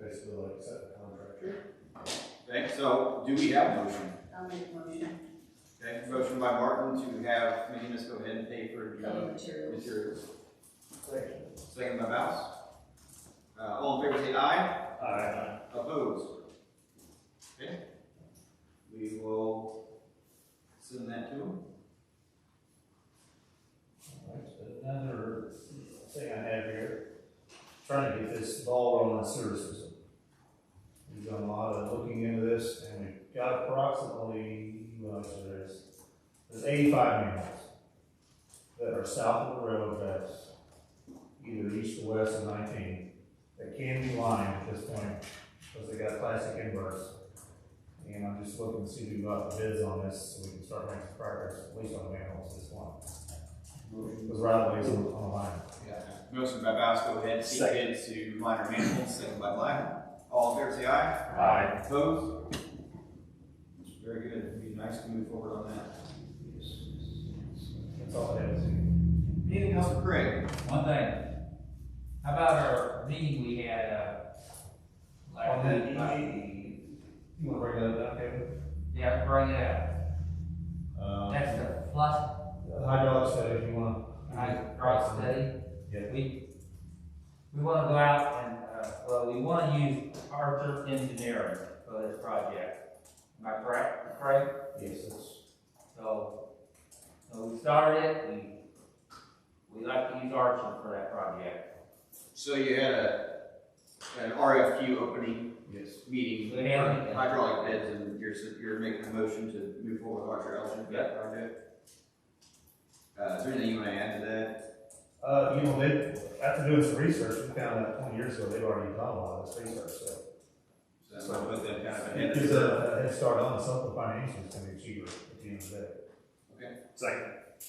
basically like set the contractor. Okay, so do we have a motion? I'll make a motion. Okay, motion by Martin to have McGinnis go ahead and pay for Materials. materials. Second. Second by Mouse. All in favor say aye. Aye. Opposed? Okay. We will send that to them. Alright, so another thing I have here, trying to get this ball rolling on the sewer system. We've done a lot of looking into this, and we've got approximately, well, so there's 85 manholes that are south of the road that's either east or west of 19 that can be lined at this point because they got plastic inverts. And I'm just looking to see if we can go out the bids on this so we can start making progress, at least on the manholes this one. Because right away is on the line. Motion by Mouse, go ahead and seek bids to minor manholes. Second by Black. All in favor say aye. Aye. Opposed? Very good. It'd be nice to move forward on that. That's all I have to say. Anything else for Craig? One thing, how about our meeting we had, On last that, week? you want to bring that up, Kevin? Yeah, bring it up. That's the plus, The hydraulic study, if you want. hydraulic study. Yeah. We want to go out and, well, we want to use Archer Engineering for this project. Am I correct, Craig? Yes, that's. So we started it, we like to use Archer for that project. So you had an RFQ opening Yes. meeting We had for hydraulic bids, and you're making a motion to move forward with Archer Elgin for that project. Is there anything you want to add to that? You know, they, after doing some research, we found out 20 years ago, they've already done a lot of this research, so. So put them kind of ahead It of gives the curve. a head start on something financially is going to be cheaper at the end of the day. Okay. Second.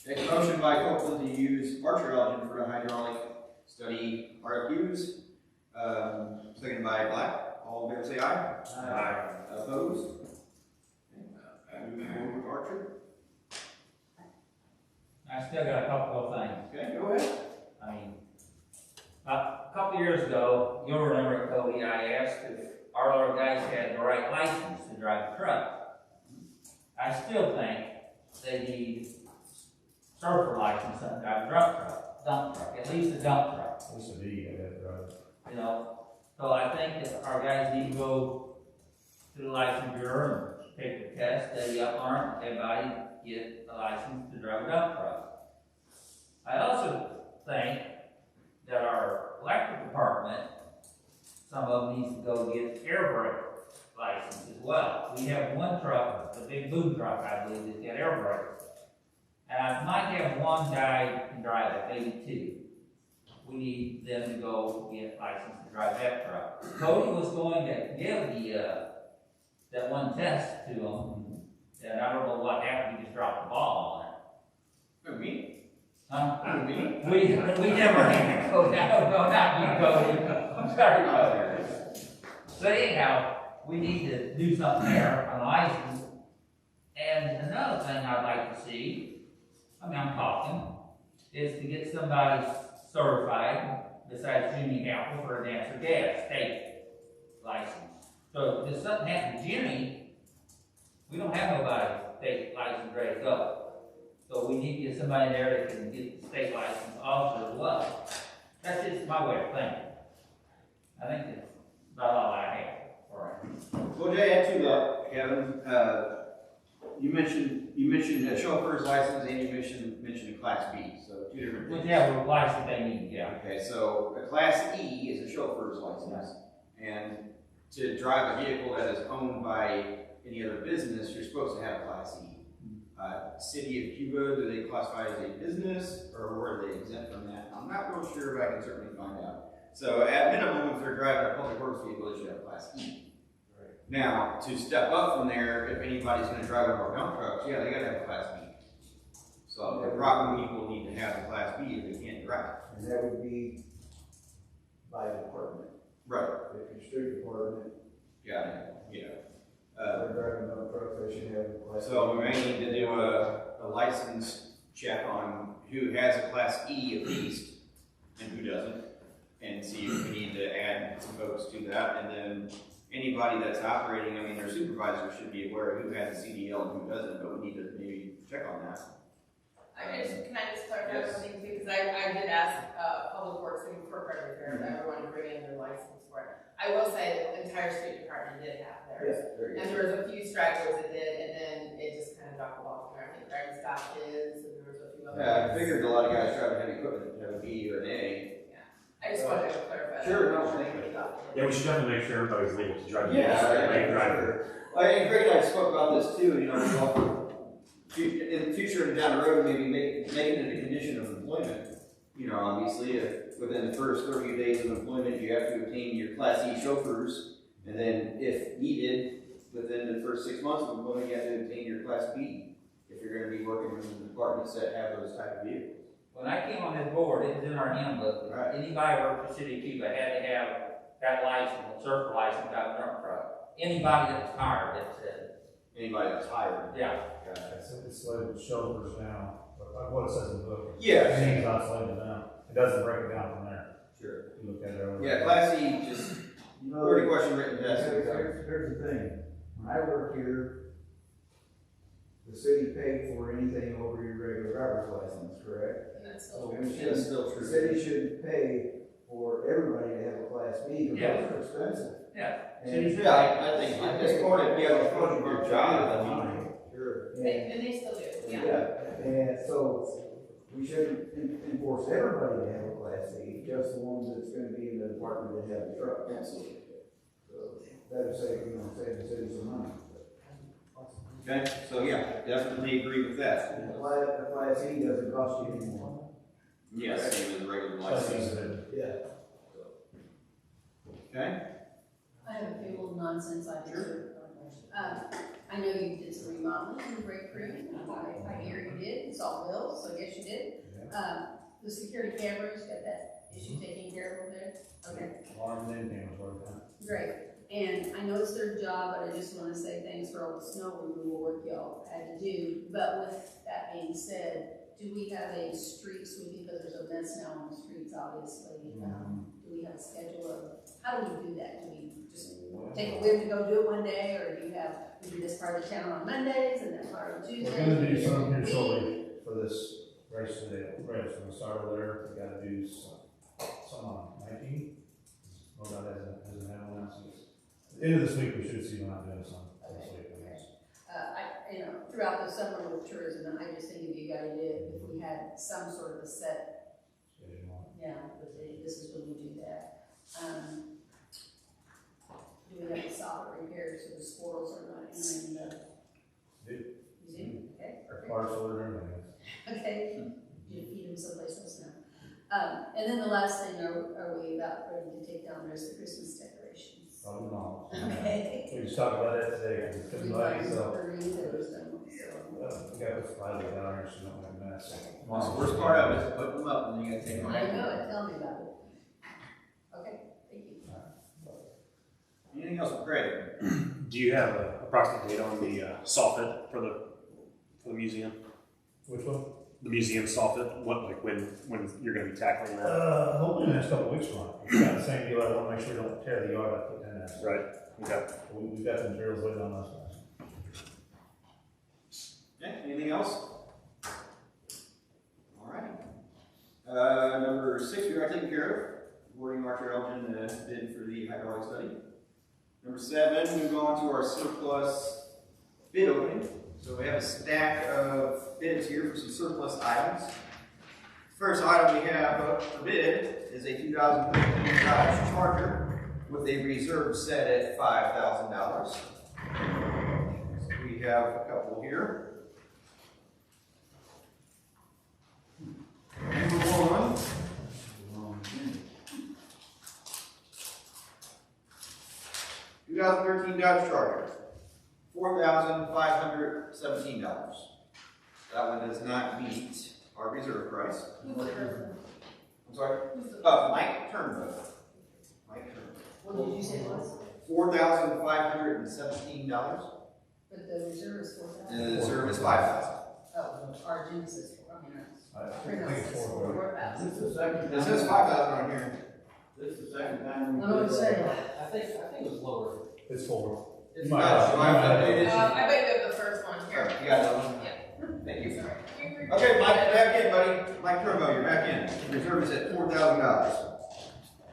Take a motion by Copeland to use Archer Elgin for the hydraulic study RFQs. Second by Black. All in favor say aye. Aye. Opposed? Okay. Moving forward with Archer. I still got a couple of things. Okay, go ahead. I mean, a couple of years ago, you'll remember, Cody, I asked if our little guys had the right license to drive a truck. I still think they need surfer license to drive a dump truck, at least a dump truck. At least a D, I got it right. You know, so I think that our guys need to go to the license bureau and take the test, study up on it, and everybody get a license to drive a dump truck. I also think that our electric department, some of them needs to go get air brake license as well. We have one truck, a big boom truck, I believe, that's got air brakes. And I might have one guy who can drive it, maybe two. We need them to go get license to drive that truck. Cody was going to give that one test to them, and I don't know what happened, he just dropped the ball on it. Who, me? Huh? Me? We never had Cody, no, not you, Cody. I'm sorry, Cody. So anyhow, we need to do something there on license. And another thing I'd like to see, I mean, I'm talking, is to get somebody certified besides Jimmy Apple for a natural gas state license. So if something happened to Jimmy, we don't have nobody state license ready to go. So we need to get somebody there that can get the state license also as well. That's just my way of thinking. I think that's about all I have for it. Well, to add to that, Kevin, you mentioned a chauffeur's license and you mentioned a Class B, so two different things. Whichever license they need, yeah. Okay, so a Class E is a chauffeur's license, and to drive a vehicle that is owned by any other business, you're supposed to have a Class E. City of Cuba, do they classify as a business, or were they exempt from that? I'm not real sure, but I can certainly find out. So at minimum, if they're driving a public works vehicle, they should have Class E. Right. Now, to step up from there, if anybody's going to drive one of our dump trucks, yeah, they got to have a Class B. So the proper people need to have the Class B if they can't drive. And that would be by department. Right. If your street department, Got it. Yeah. they're driving dump trucks, they should have a class. So we may need to do a license check on who has a Class E at least, and who doesn't, and see if we need to add some folks to that, and then anybody that's operating, I mean, their supervisor should be aware of who has a CDL and who doesn't, but we need to maybe check on that. Can I just clarify Yes. something too? Because I did ask Public Works and for credit repair if everyone to bring in their license for it. I will say that the entire street department did have theirs. And there was a few stragglers that did, and then it just kind of dropped off there. I think Dragon stopped his, and there was a few other. Yeah, I figured a lot of guys driving heavy equipment have a B or an A. I just wanted to clarify that. Sure, no, thank you. Yeah, we should definitely make sure everybody's legal to drive. Sure. And Greg and I spoke about this too, you know, we offer, in the future and down the road, maybe make it a condition of employment. You know, obviously, if within the first 30 days of employment, you have to obtain your Class E chauffeurs, and then if needed, within the first 6 months of employment, you have to obtain your Class B, if you're gonna be working with the departments that have those type of vehicles. When I came on this board, it was in our handbook, that Right. anybody working for the city of Cuba had to have that license, surfer license, out dump truck. Anybody that was hired, that said, Anybody that's hired. yeah. It's labeled chauffeurs now, but like what it says in the book. Yeah. It's not labeled now. It doesn't break it down from there. Sure. You look at it over. Yeah, Class E, just You know, 30 question written test. here's the thing, when I work here, the city paid for anything over your regular driver's license, correct? And that's So still we true. should- That's still The true. city should pay for everybody to have a Class B, because Yeah. those are expensive. Yeah. And- Yeah, I think at this point, if you have a part of your job, I mean, Sure. And they still do, yeah. Yeah, and so we shouldn't enforce everybody to have a Class C, just the ones that's gonna be in the department that have the truck. absolutely. So that'd save the city some money. Okay, so yeah, definitely agree with that. A Class C doesn't cost you anymore. Yes, same as a regular That's license. easy. Yeah. Okay, I have a few little nonsense items. I know you did some remodeling in Great Creek. I hear you did. It's all well, so I guess you did. The security cameras, got that issue taken care of over there? Okay, Alarm and cameras work on. great. And I know it's their job, but I just want to say thanks for all the snow removal work y'all had to do. But with that being said, do we have a street sweeping, because there's a mess now on the streets, obviously. Do we have a schedule of, how do we do that? Do we just take a whim to go do it one day, or do you have, we do this part of the town on Mondays and that part on Tuesdays? We're gonna do some here shortly for this race today. We're gonna start over there. We gotta do some on 19. Well, that hasn't had one since. At the end of this week, we should see when I'm doing some. This week, I guess. Throughout the summer with tourism, I just think it'd be a good idea if we had some sort of a set, Schedule on but this is when we do that. Do we have a solid repair so the squirrels are not entering the? Do. You do? Okay, Our perfect. parcel and everything. Okay, you feed them someplace else now. And then the last thing, are we about ready to take down the rest of the Christmas decorations? Probably not. Okay. We just talked about that today, because it's We've coming got late, so. there was no, so. We got this plywood down here, so we don't have a mess. that's the worst part of it, is putting them up and then you gotta take them I out. know it, tell me about it. Okay, thank you. Anything else with Greg? Do you have an approximate date on the soffit for the museum? Which one? The museum soffit, when you're going to be tackling that? Hopefully in the next couple of weeks, Ron. We've got the same deal. I want to make sure we don't tear the yard up, put that in. Right. Okay. We've got the materials waiting on us. Okay, anything else? All right. Number 6, we are taken care of. Awarding Archer Elgin bid for the hydraulic study. Number 7, move on to our surplus bid opening. So we have a stack of bids here for some surplus items. First item we have up for bid is a 2013 Dodge Charger with a reserve set at $5,000. So we have a couple here. Number 1. 2013 Dodge Charger, $4,517. That one does not meet our reserve price. Who's the person? I'm sorry? Who's the? Mike Turnbow. Mike Turnbow. What did you say it was? $4,517. But the reserve is 4,000. And the reserve is $5,000. Oh, our Genesis, I mean, I think it's 4. 4,000. This is the second. It says $5,000 on here. This is the second time we I know what did I'm that. saying. I think it was lower. It's 4. It's Might not, have- so I might have- updated. I bet you have the first one here. You got that one? Yeah. Thank you. Sorry. Okay, Mike, back in, buddy. Mike Promo, you're back in. Reserve is at $4,000.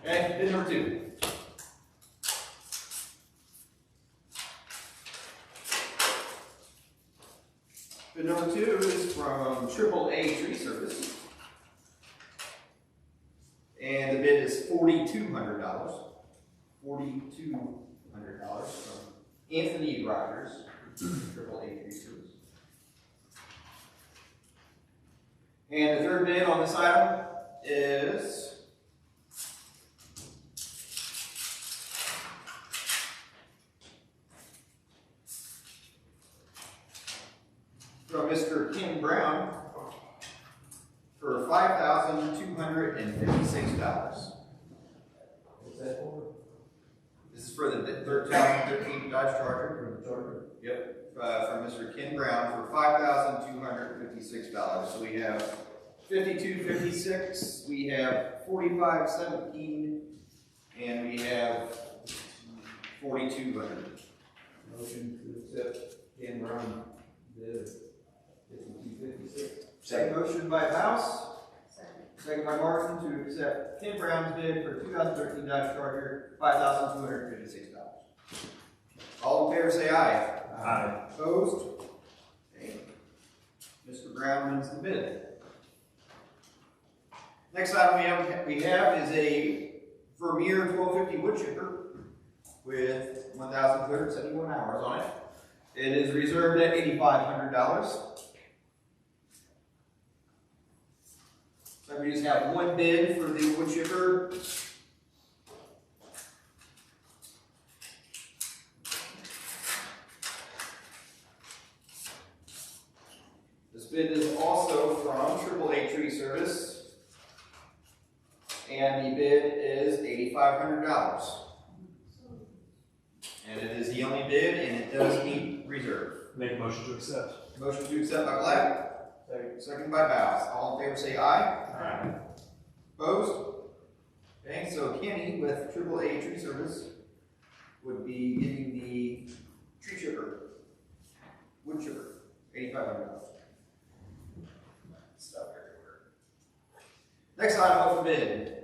Okay, bid number 2. Bid number 2 is from AAA Tree Service. And the bid is $4,200. $4,200 from Anthony Rogers, AAA Tree Service. And the third bid on this item is from Mr. Kim Brown for $5,256. What's that for? This is for the 2013 Dodge Charger. For the Charger? Yep, from Mr. Ken Brown for $5,256. So we have $52.56, we have $45.17, and we have $4,200. Motion to accept Ken Brown bid of $52.56. Second motion by House, Second. second by Martin to accept Ken Brown's bid for 2013 Dodge Charger, $5,256. All in favor say aye. Aye. Opposed? Okay. Mr. Brown wins the bid. Next item we have is a Vermeer 1250 wood chipper with 1,271 hours on it. It is reserved at $8,500. So we just have one bid for the wood chipper. This bid is also from AAA Tree Service, and the bid is $8,500. And it is the only bid, and it does meet reserve. Make a motion to accept. Motion to accept by Black. Second by Bass. All in favor say aye. Aye. Opposed? Okay, so Kenny with AAA Tree Service would be getting the tree chipper, wood chipper, $8,500. Stuff everywhere. Next item up for bid,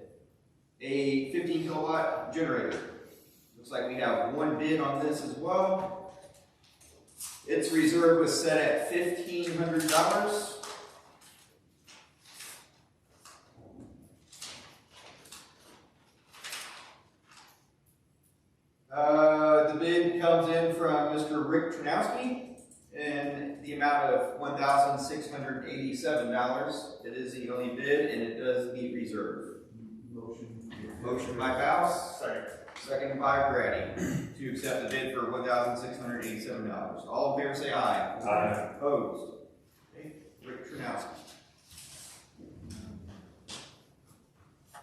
a 15 kilowatt generator. Looks like we have one bid on this as well. Its reserve was set at $1,500. The bid comes in from Mr. Rick Tranowski in the amount of $1,687. It is the only bid, and it does meet reserve. Motion by Baus. Second by Grady to accept the bid for $1,687. All in favor say aye. Aye. Opposed? Okay, Rick Tranowski.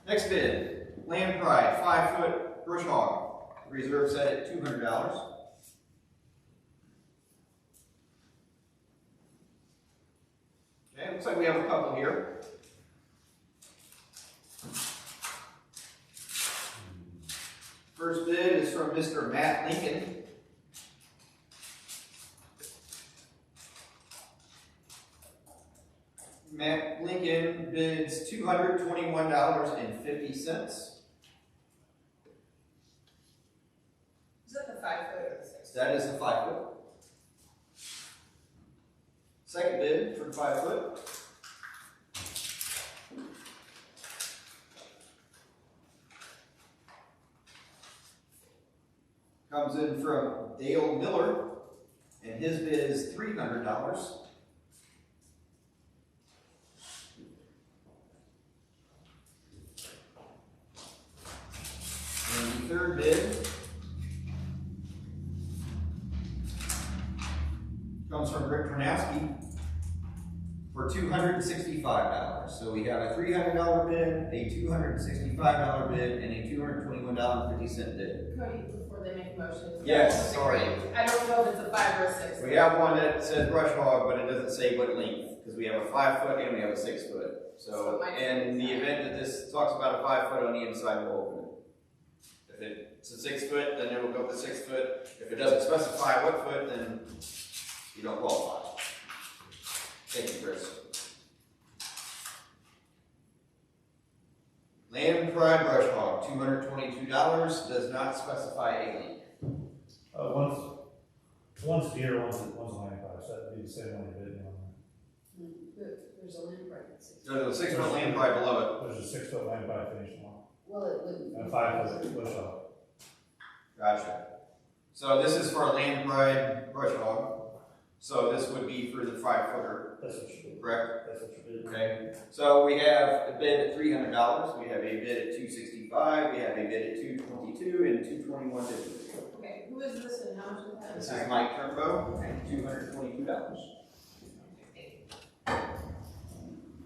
Next bid, Land Pride 5-foot brush hog. Reserve set at $200. Okay, looks like we have a couple here. First bid is from Mr. Matt Lincoln. Matt Lincoln bids $221.50. Is that the 5-foot or the 6? That is the 5-foot. Second bid for the 5-foot. Comes in from Dale Miller, and his bid is $300. And the third bid comes from Rick Tranowski for $265. So we have a $300 bid, a $265 bid, and a $221.50 bid. Cody, before they make a motion. Yes, sorry. I don't know if it's a 5 or a 6. We have one that says brush hog, but it doesn't say what length, because we have a 5-foot and we have a 6-foot. So, So it might be in the inside. event that this talks about a 5-foot on the inside, we'll open it. it's a 6 foot, then it will go to 6 foot. If it doesn't specify what foot, then you don't qualify. Thank you, Chris. Land Pride Brush Hog, $222, does not specify a link. One's deer, one's land price, that'd be the same one you did on There's a land right at 6. There's a 6 foot land pride below there. There's a 6 foot land price finish line, Well, it wouldn't. and a 5 foot bush hog. it. Gotcha. So this is for a land pride brush hog. So this would be for the 5 footer, That's what you did. correct? That's what you did. Okay. So we have a bid at $300. We have a bid at $265. We have a bid at $222 and $221. Okay, who is this and how much is that? This is Mike Turnbow, $222.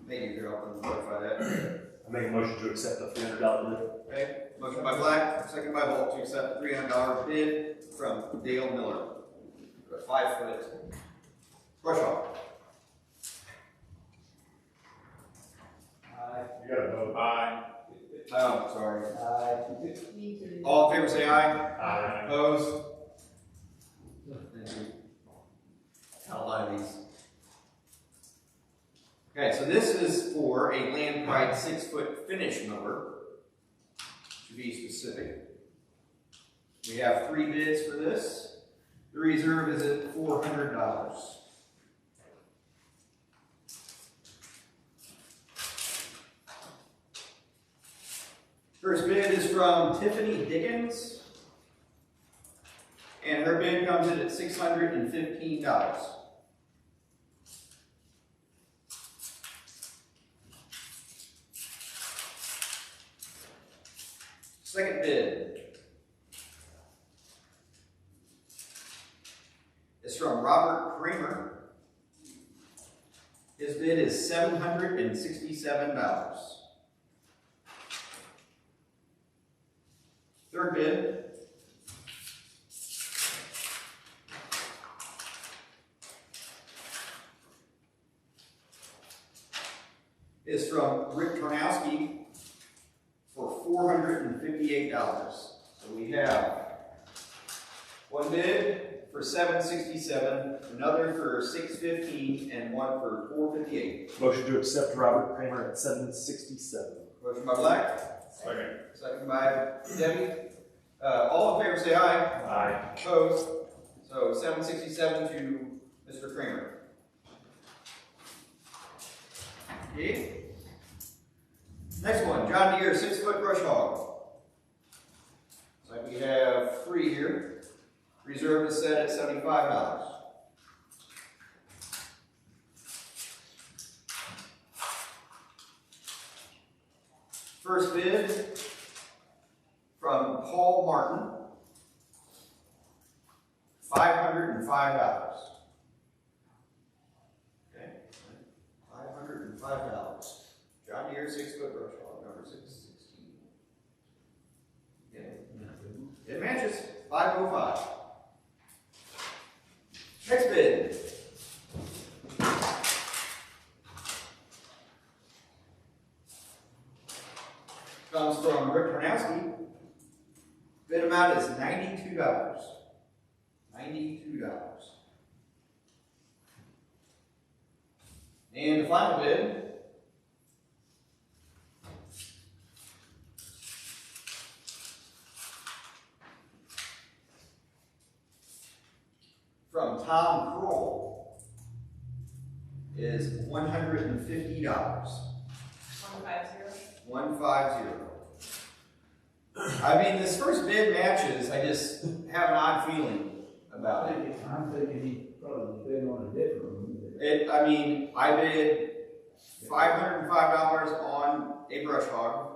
Thank you for helping clarify that. I make a motion to accept the $300 bid. Okay, motion by Black, second by Bolt to accept the $300 bid from Dale Miller. For a 5 foot brush hog. You gotta vote. Aye. Oh, sorry. Me too. All in favor say aye. Aye. Opposed? Thank you. Got a lot of these. Okay, so this is for a land pride 6 foot finish mower. To be specific. We have 3 bids for this. The reserve is at $400. First bid is from Tiffany Dickens, and her bid comes in at $615. Second bid is from Robert Kramer. His bid is $767. Third bid is from Rick Tarnowski for $458. So we have one bid for $767, another for $615, and one for $458. Motion to accept Robert Kramer at $767. Motion by Black, Second. second by Debbie. All in favor say aye. Aye. Opposed? So 767 to Mr. Kramer. Okay. Next one, John Deere 6 foot brush hog. Looks like we have 3 here. Reserve is set at $75. First bid from Paul Martin, $505. Okay, $505. John Deere 6 foot brush hog, number 616. Okay, it matches 505. Next bid. Comes from Rick Tarnowski. Bid amount is $92. $92. And the final bid from Tom Kroll is $150. 150? 150. I mean, this first bid matches. I just have an odd feeling about it. I'm thinking he probably bid on a different one. I mean, I bid $505 on a brush hog.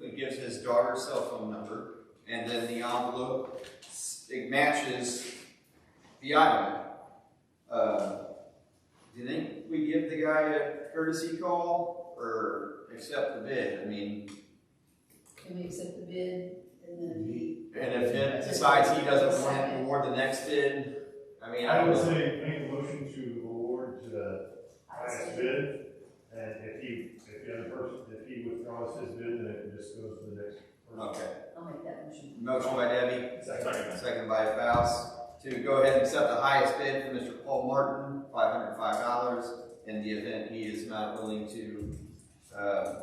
It gives his daughter's cell phone number, and then the envelope, it matches the item. Do you think we give the guy a courtesy call or accept the bid? I mean, Can we accept the bid and then he? and if it decides he doesn't want to award the next bid, I mean, I I would don't know. say make a motion to award to the highest bid, and if the other person, if he withdraws his bid, then it just goes to the next person. Okay. I'll make that motion. Motion by Debbie, Second. second by Faust, to go ahead and accept the highest bid from Mr. Paul Martin, $505. In the event he is not willing to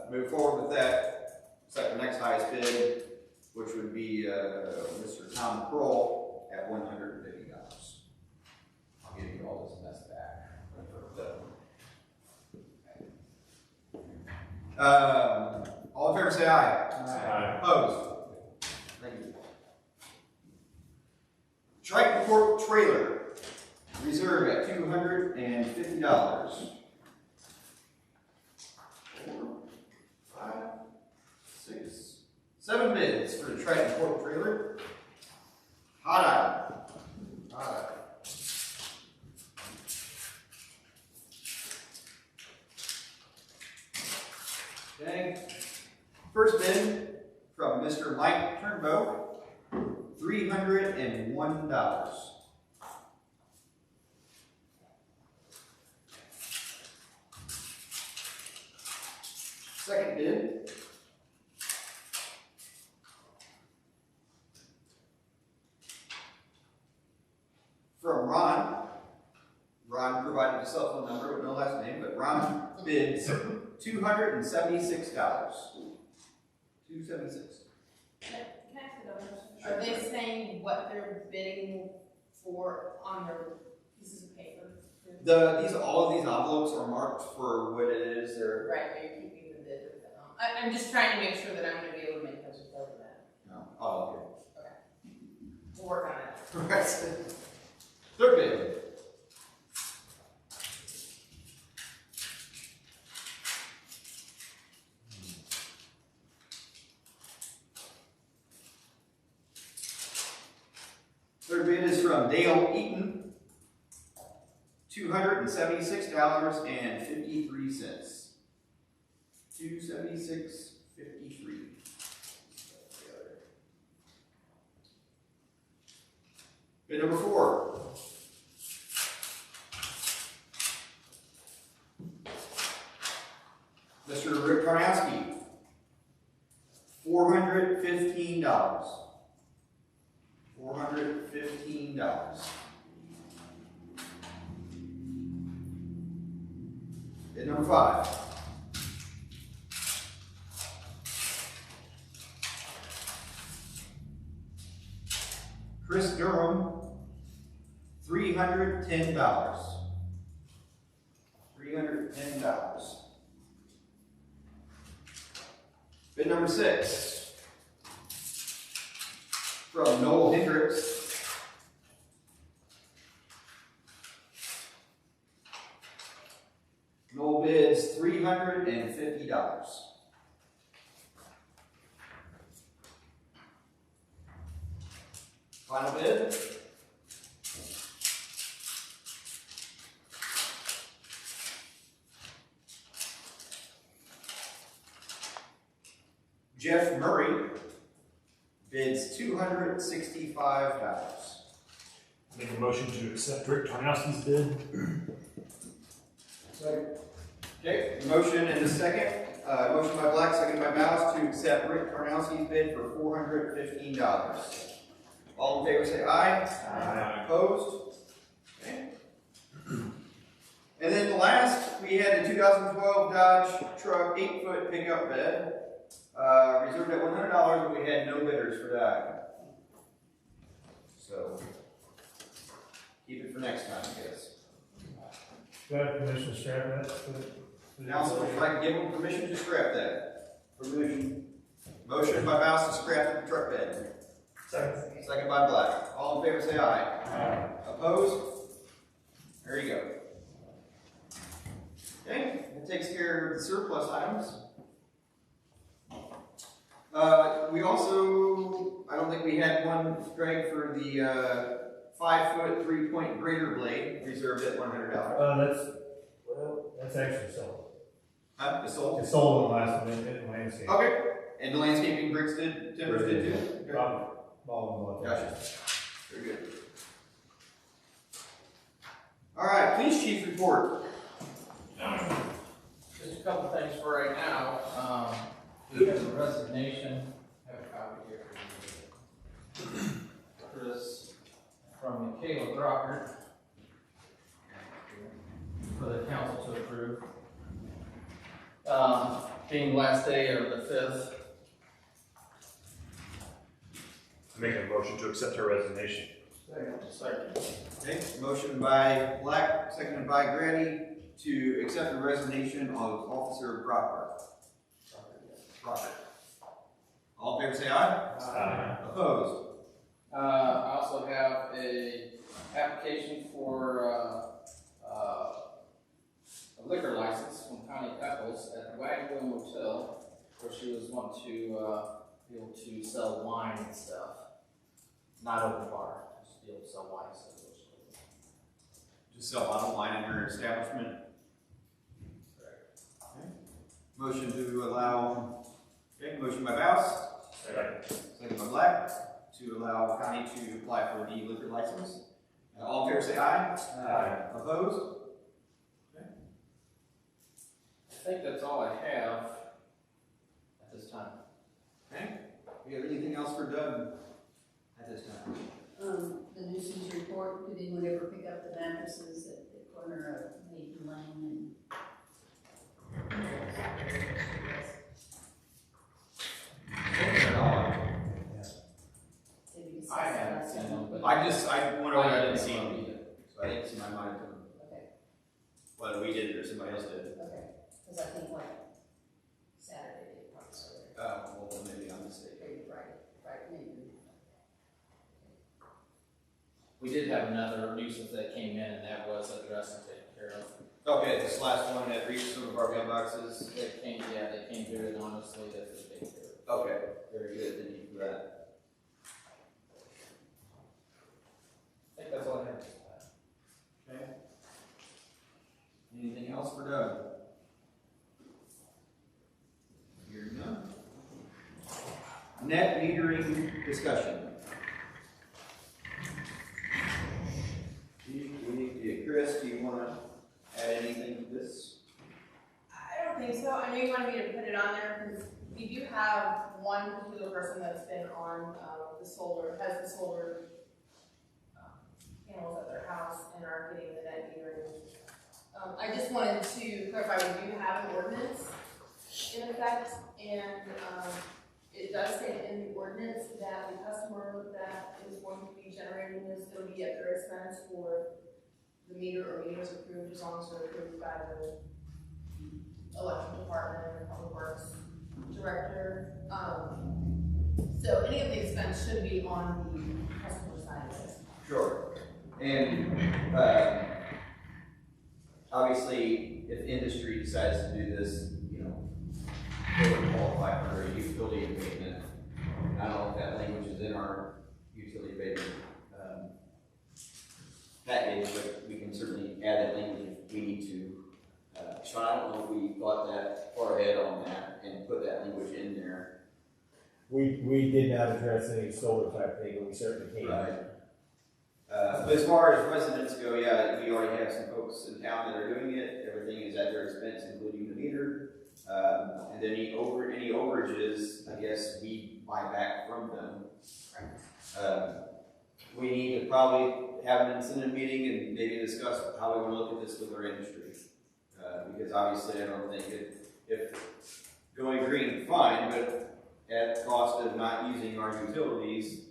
move forward with that, set the next highest bid, which would be Mr. Tom Kroll at $150. I'll give you all this mess back. All in favor say aye. Aye. Opposed? Thank you. Triton Court Trailer, reserve at $250. 4, 5, 6, 7 bids for the Triton Court Trailer. Hot item. Hot item. Okay. First bid from Mr. Mike Turnbow, $301. Second bid from Ron. Ron provided a cell phone number with no last name, but Ron bids $276. $276. Can I ask another question? Are they saying what they're bidding for on their pieces of paper? All of these envelopes are marked for what it is. They're Right, but you're keeping the bid with them. I'm just trying to make sure that I'm gonna be able to make those over that. no. Oh, We'll work on it. okay. Right. Third bid. Third bid is from Dale Eaton, $276.53. $276.53. Bid number 4. Mr. Rick Karnowski, $415. $415. Bid number 5. Chris Durham, $310. $310. Bid number 6. From Noel Hendricks. Noel bids $350. Final bid. Jeff Murray bids $265. Make a motion to accept Rick Tarnowski's bid. Second. Okay, motion and a second. Motion by Black, second by Mouse to accept Rick Tarnowski's bid for $415. All in favor say aye. Aye. Opposed? Okay. And then the last, we had the 2012 Dodge truck 8-foot pickup bed. Reserved at $100, but we had no bidders for that. So, keep it for next time, I guess. Do I have permission to scrap that? Council, would you like to give them permission to scrap that? Permission. Motion by Mouse to scrap the truck bed. Second by Black. All in favor say aye. Aye. Opposed? There you go. Okay, that takes care of the surplus items. We also, I don't think we had one, Greg, for the 5-foot 3-point grater blade reserved at $100. That's actually sold. It's sold? It's sold on the last one, in landscape. Okay, and the landscaping bricks timbers did too? Okay. Ball and Gotcha. Very good. All right, police chief report. Just a couple things for right now. We have a resignation. I have a copy here. Caleb Dropper for the council to approve. Being the last day of the 5th. Make a motion to accept her resignation. Second. Okay, motion by Black, seconded by Grady to accept the resignation of Officer Brockert. All in favor say aye. Aye. Opposed? I also have a application for a liquor license from Connie Eccles at the Wagon Wheel Motel, where she was wanting to be able to sell wine and stuff. Not open bar, just be able to sell wine and stuff. Just sell bottle wine in her establishment. Okay. Motion to allow, okay, motion by Baus, second by Black, to allow Connie to apply for the liquor license. All in favor say aye. Aye. Opposed? I think that's all I have at this time. Okay. We have anything else for Doug at this time? The nuisance report, did anyone ever pick up the mattresses at the corner of Maiden Lane and? I haven't seen them, but I went over, I didn't see him either. so I didn't see my mind to him. Okay, Whether we did it or somebody else did. okay, because I think like Saturday they probably started, Well, then maybe I'm mistaken. maybe Friday, maybe. We did have another nuisance that came in, and that was addressed and taken care of. Okay, this last one that reached some of our mailboxes. They came very honestly that they take care of. Okay, very good, thank you for that. I think that's all I have. Okay. Anything else for Doug? Hearing none. Net metering discussion. Chris, do you want to add anything to this? I don't think so. I know you wanted me to put it on there because we do have one particular person that's been on the solar, has the solar panels at their house and are getting the net metering. I just wanted to clarify, we do have an ordinance in effect, and it does say in the ordinance that the customer that is going to be generating this, it'll be at their expense for the meter or meters approved, as long as they're approved by the electric department or public works director. So any of the expense should be on the customer side of it. Sure. And obviously, if industry decides to do this, they would qualify for a utility abatement. I don't know if that language is in our utility abatement package, but we can certainly add that language if we need to. So I don't know if we thought that far ahead on that and put that language in there. We did not address any solar type thing, but we certainly can. Right. But as far as residents go, yeah, we already have some folks in town that are doing it. Everything is at their expense, including the meter. And then any overages, I guess we buy back from them. We need to probably have an incentive meeting and maybe discuss how we want to look at this with our industry. Because obviously I don't think if going green, fine, but at cost of not using our utilities,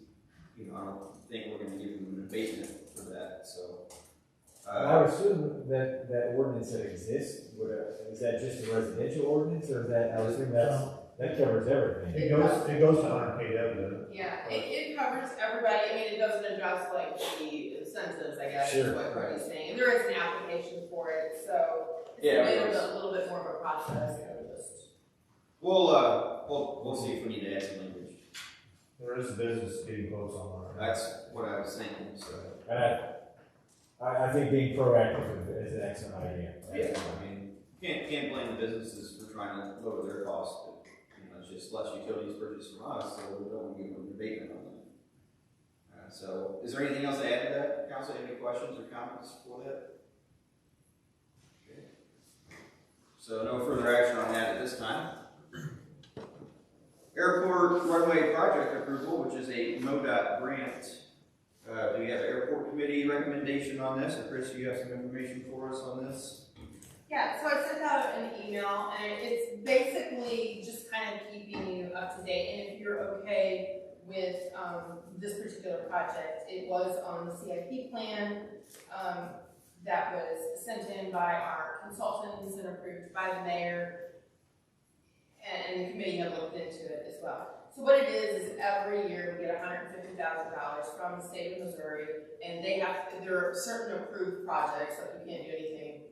I don't think we're going to give them an abatement for that. So I would assume that ordinance that exists, is that just a residential ordinance, or is that, I would assume that covers everything? It goes to RKW. Yeah, it covers everybody. I mean, it doesn't address like the incentives, I guess, is Sure. what Courtney's saying. And there is an application for it, so Yeah, it's a little bit more of a process than just. we'll see if we need to add some language. There is a business getting quotes on that. That's what I was thinking. So And I think being proactive is an excellent idea. yeah, I mean, can't blame the businesses for trying to lower their costs. But, it's just less utilities purchased from us, so we don't want to give them an abatement on that. So, is there anything else to add to that, Council? Any questions or comments for that? Okay. So, no further action on that at this time. Airport runway project approval, which is a MoDOT grant Do we have an airport committee recommendation on this? Or Chris, do you have some information for us on this? Yeah, so I sent out an email, and it's basically just kind of keeping you up to date. And if you're okay with this particular project, it was on the CIP plan that was sent in by our consultants and approved by the mayor, and the committee have looked into it as well. So what it is every year we get $150,000 from the state of Missouri, and there are certain approved projects, like we can't do anything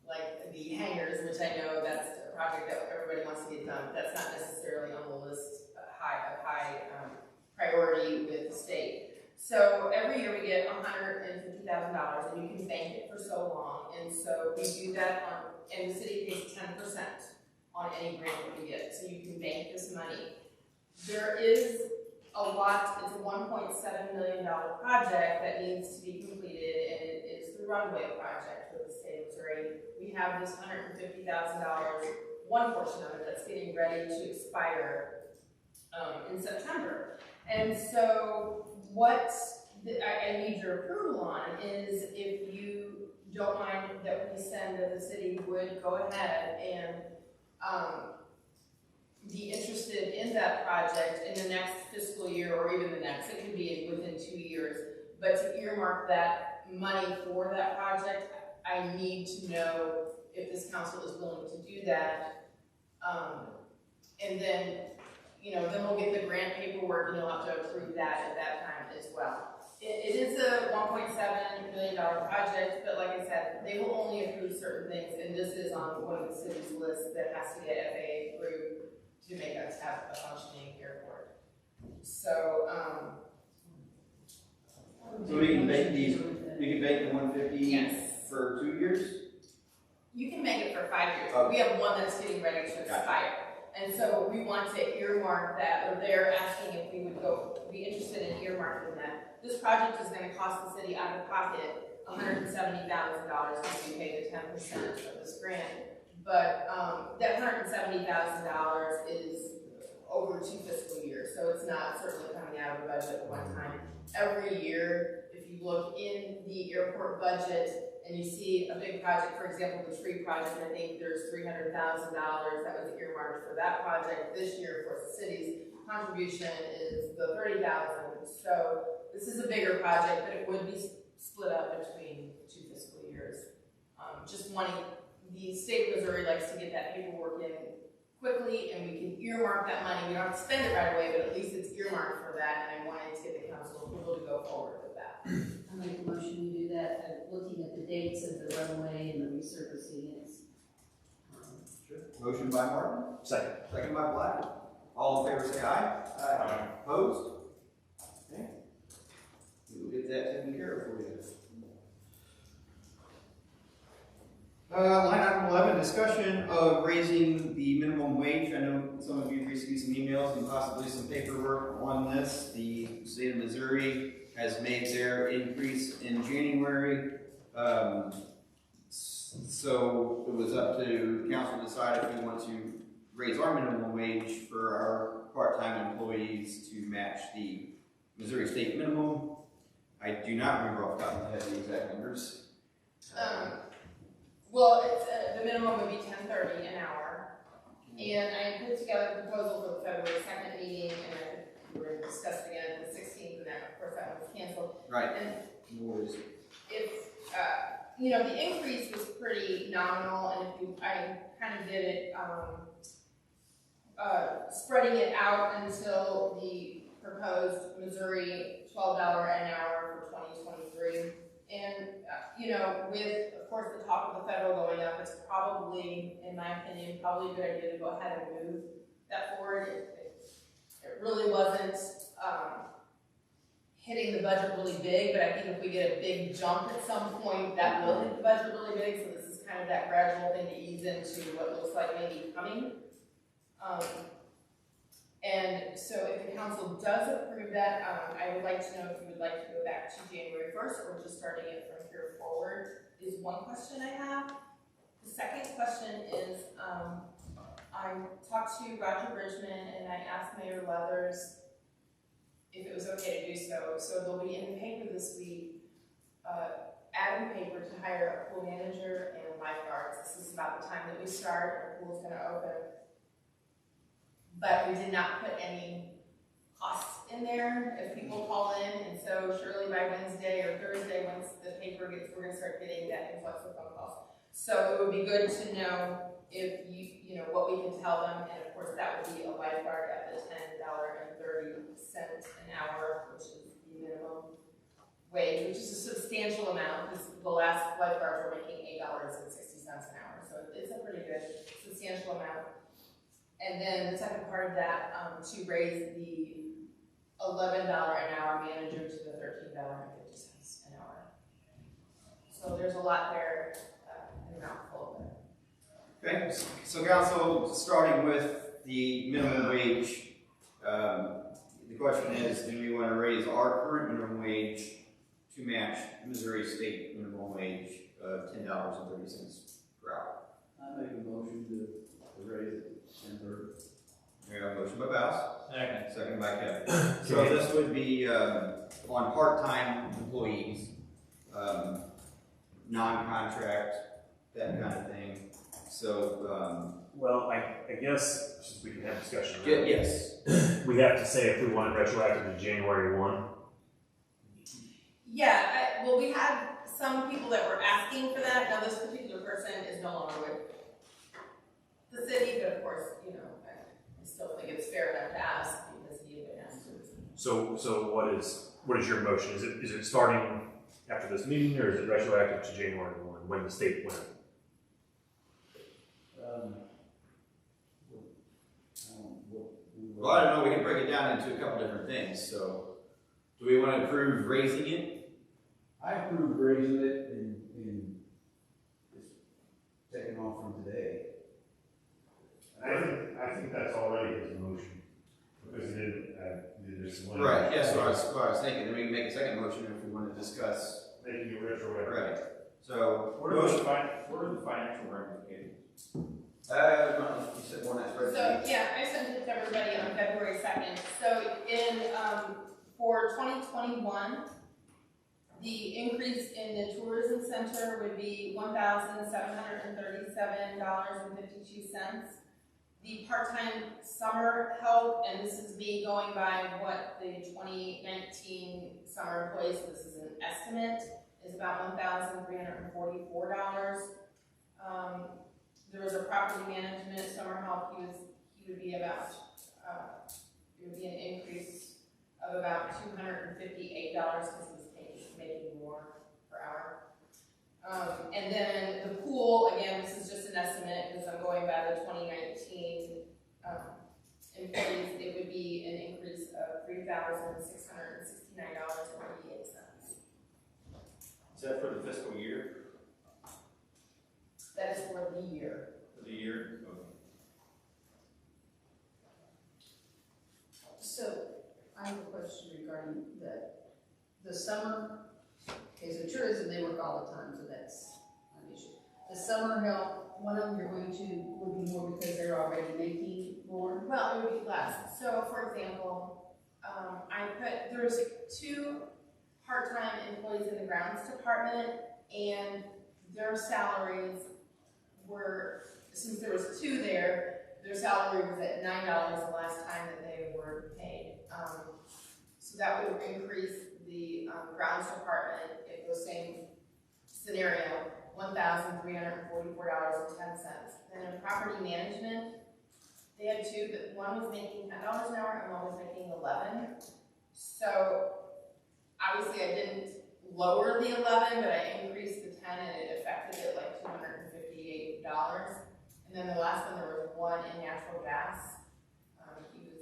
like the hangars, which I know that's a project that everybody wants to get done, but that's not necessarily on the list of high priority with the state. So every year we get $150,000, and you can bank it for so long, and so we do that and the city pays 10% on any grant that we get, so you can bank this money. There is a lot, it's a $1.7 million project that needs to be completed, and it is the Runway project with the state of Missouri. We have this $150,000, one portion of it that's getting ready to expire in September. And so what I need your approval on is if you don't mind that we send that the city would go ahead and be interested in that project in the next fiscal year or even the next, it could be within 2 years, but to earmark that money for that project, I need to know if this council is willing to do that. And then, then we'll get the grant paperwork and you'll have to approve that at that time as well. It is a $1.7 million project, but like I said, they will only approve certain things, and this is on one of the city's lists that has to get FAA approved to make us have a functioning airport. So, So we can make the 150 yes. for 2 years? You can make it for 5 years. Okay. We have one that's getting ready to expire. And so we want to earmark that, or they're asking if we would be interested in earmarking that. This project is going to cost the city out of pocket $170,000 because we pay the 10% of this grant. But that $170,000 is over 2 fiscal years, so it's not certainly coming out of the budget at one time. Every year, if you look in the airport budget and you see a big project, for example, the tree project, I think there's $300,000 that was earmarked for that project. This year, of course, the city's contribution is the $30,000. So this is a bigger project, but it would be split up between 2 fiscal years. Just wanting, the state of Missouri likes to get that paperwork in quickly, and we can earmark that money. We don't have to spend it right away, but at least it's earmarked for that, and I wanted to get the council approval to go forward with that. I make a motion to do that, looking at the dates of the runway and the resurfacing. Motion by Martin. Second. Second by Black. All in favor say aye. Aye. Opposed? Okay. We will get that taken care of for you. Line item 11, discussion of raising the minimum wage. I know some of you received some emails and possibly some paperwork on this. The state of Missouri has made their increase in January. So it was up to council to decide if we want to raise our minimum wage for our part-time employees to match the Missouri state minimum. I do not remember off the top of my head the exact numbers. Well, it's, the minimum would be $10.30 an hour, and I put together a proposal for the February 2nd meeting, and we were going to discuss it again on the 16th, and then of course that one was canceled. Right. And No worries. if the increase was pretty nominal, and I kind of did it, spreading it out until the proposed Missouri $12 an hour for 2023. And, with, of course, the talk of the federal going up, it's probably, in my opinion, probably a good idea to go ahead and move that forward. It really wasn't hitting the budget really big, but I think if we get a big jump at some point, that will hit the budget really big. So this is kind of that gradual thing to ease into what looks like maybe coming. And so if the council does approve that, I would like to know if you would like to go back to January 1st or just starting it from here forward is one question I have. The second question is, I talked to Roger Bridgman and I asked Mayor Leathers if it was okay to do so. So they'll be in the paper this week, ad in the paper to hire a pool manager and lifeguards. This is about the time that we start, the pool's gonna open. But we did not put any costs in there if people call in, and so surely by Wednesday or Thursday, once the paper gets, we're gonna start getting that influx of phone calls. So it would be good to know if you know, what we can tell them, and of course that would be a lifeguard at the $10.30 an hour, which is the minimum wage, which is a substantial amount, because the last lifeguards were making $8.60 an hour, so it's a pretty good, substantial amount. And then the second part of that, to raise the $11 an hour manager to the $13.50 an hour. So there's a lot there, in a mouthful there. Okay, so council, starting with the minimum wage, the question is, do we want to raise our current minimum wage to match Missouri state minimum wage of $10.30 per hour? I make a motion to raise it $10.30. We have a motion by Bass, Second. second by Kevin. So this would be on part-time employees, non-contract, that kind of thing. So, Well, I guess, since we can have discussion. yes. We have to say if we want it retroactive to January 1. Yeah, well, we had some people that were asking for that. Now, this particular person is no longer with the city, but of course, you know, I still think it's fair enough to ask because he had been asked to. So what is your motion? Is it starting after this meeting, or is it retroactive to January 1 when the state went? Well, I don't know, we can break it down into a couple different things. So, do we want to approve raising it? I approve raising it and just taking off from today. I think that's already his motion, because he didn't, there's one. Right, yes, what I was thinking. Then we can make a second motion if we want to discuss. Making it retroactive. Right. So, Where are the financial ramifications? you said one that's So, yeah, I sent it to everybody on February 2nd. So, for 2021, the increase in the tourism center would be $1,737.52. The part-time summer help, and this is me going by what the 2019 summer employees, so this is an estimate, is about $1,344. There was a property management summer help. He would be about, it would be an increase of about $258 because he was making more per hour. And then the pool, again, this is just an estimate because I'm going by the 2019 employees. It would be an increase of $3,669.88. Is that for the fiscal year? That is for the year. For the year? Okay. So, I have a question regarding the summer, okay, so tourism, they work all the time, so that's not an issue. The summer help, one of them you're going to, would be more because they're already making more? Well, it would be less. So, for example, there's 2 part-time employees in the grounds department, and their salaries were, since there was 2 there, their salary was at $9 the last time that they were paid. So that would increase the grounds department, in the same scenario, $1,344.10. Then in property management, they had 2, but one was making $10 an hour and one was making $11. So obviously I didn't lower the 11, but I increased the 10 and it affected it like $258. And then the last one, there was one in natural gas.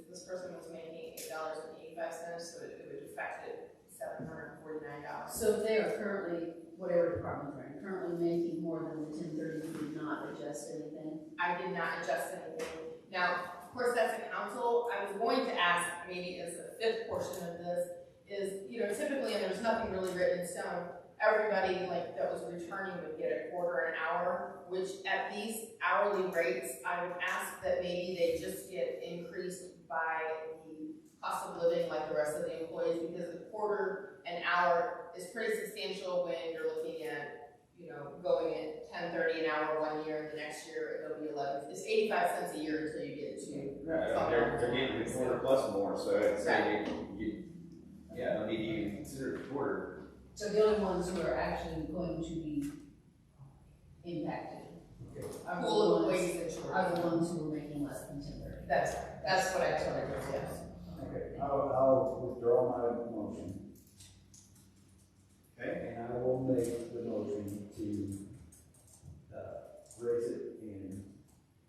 This person was making $8.85, so it would affect it $749. So if they are currently, whatever department they're in, currently making more than the 1030, you did not adjust anything? I did not adjust anything. Now, of course, that's a council. I was going to ask, maybe as the 5th portion of this, is, you know, typically, and there's nothing really written in stone, everybody like that was returning would get a quarter an hour, which at these hourly rates, I would ask that maybe they just get increased by the cost of living like the rest of the employees, because a quarter an hour is pretty substantial when you're looking at, you know, going at 10.30 an hour 1 year, and the next year it'll be 11. It's 85 cents a year until you get to. Right, they're getting the quarter plus more, so I'd say yeah, no need to even consider the quarter. So the only ones who are actually going to be impacted are the Pool of ones- employees that are the ones who are making less than 10.30. That's what I told her, yes. Okay, I'll withdraw my motion. Okay. And I will make the motion to, raise it and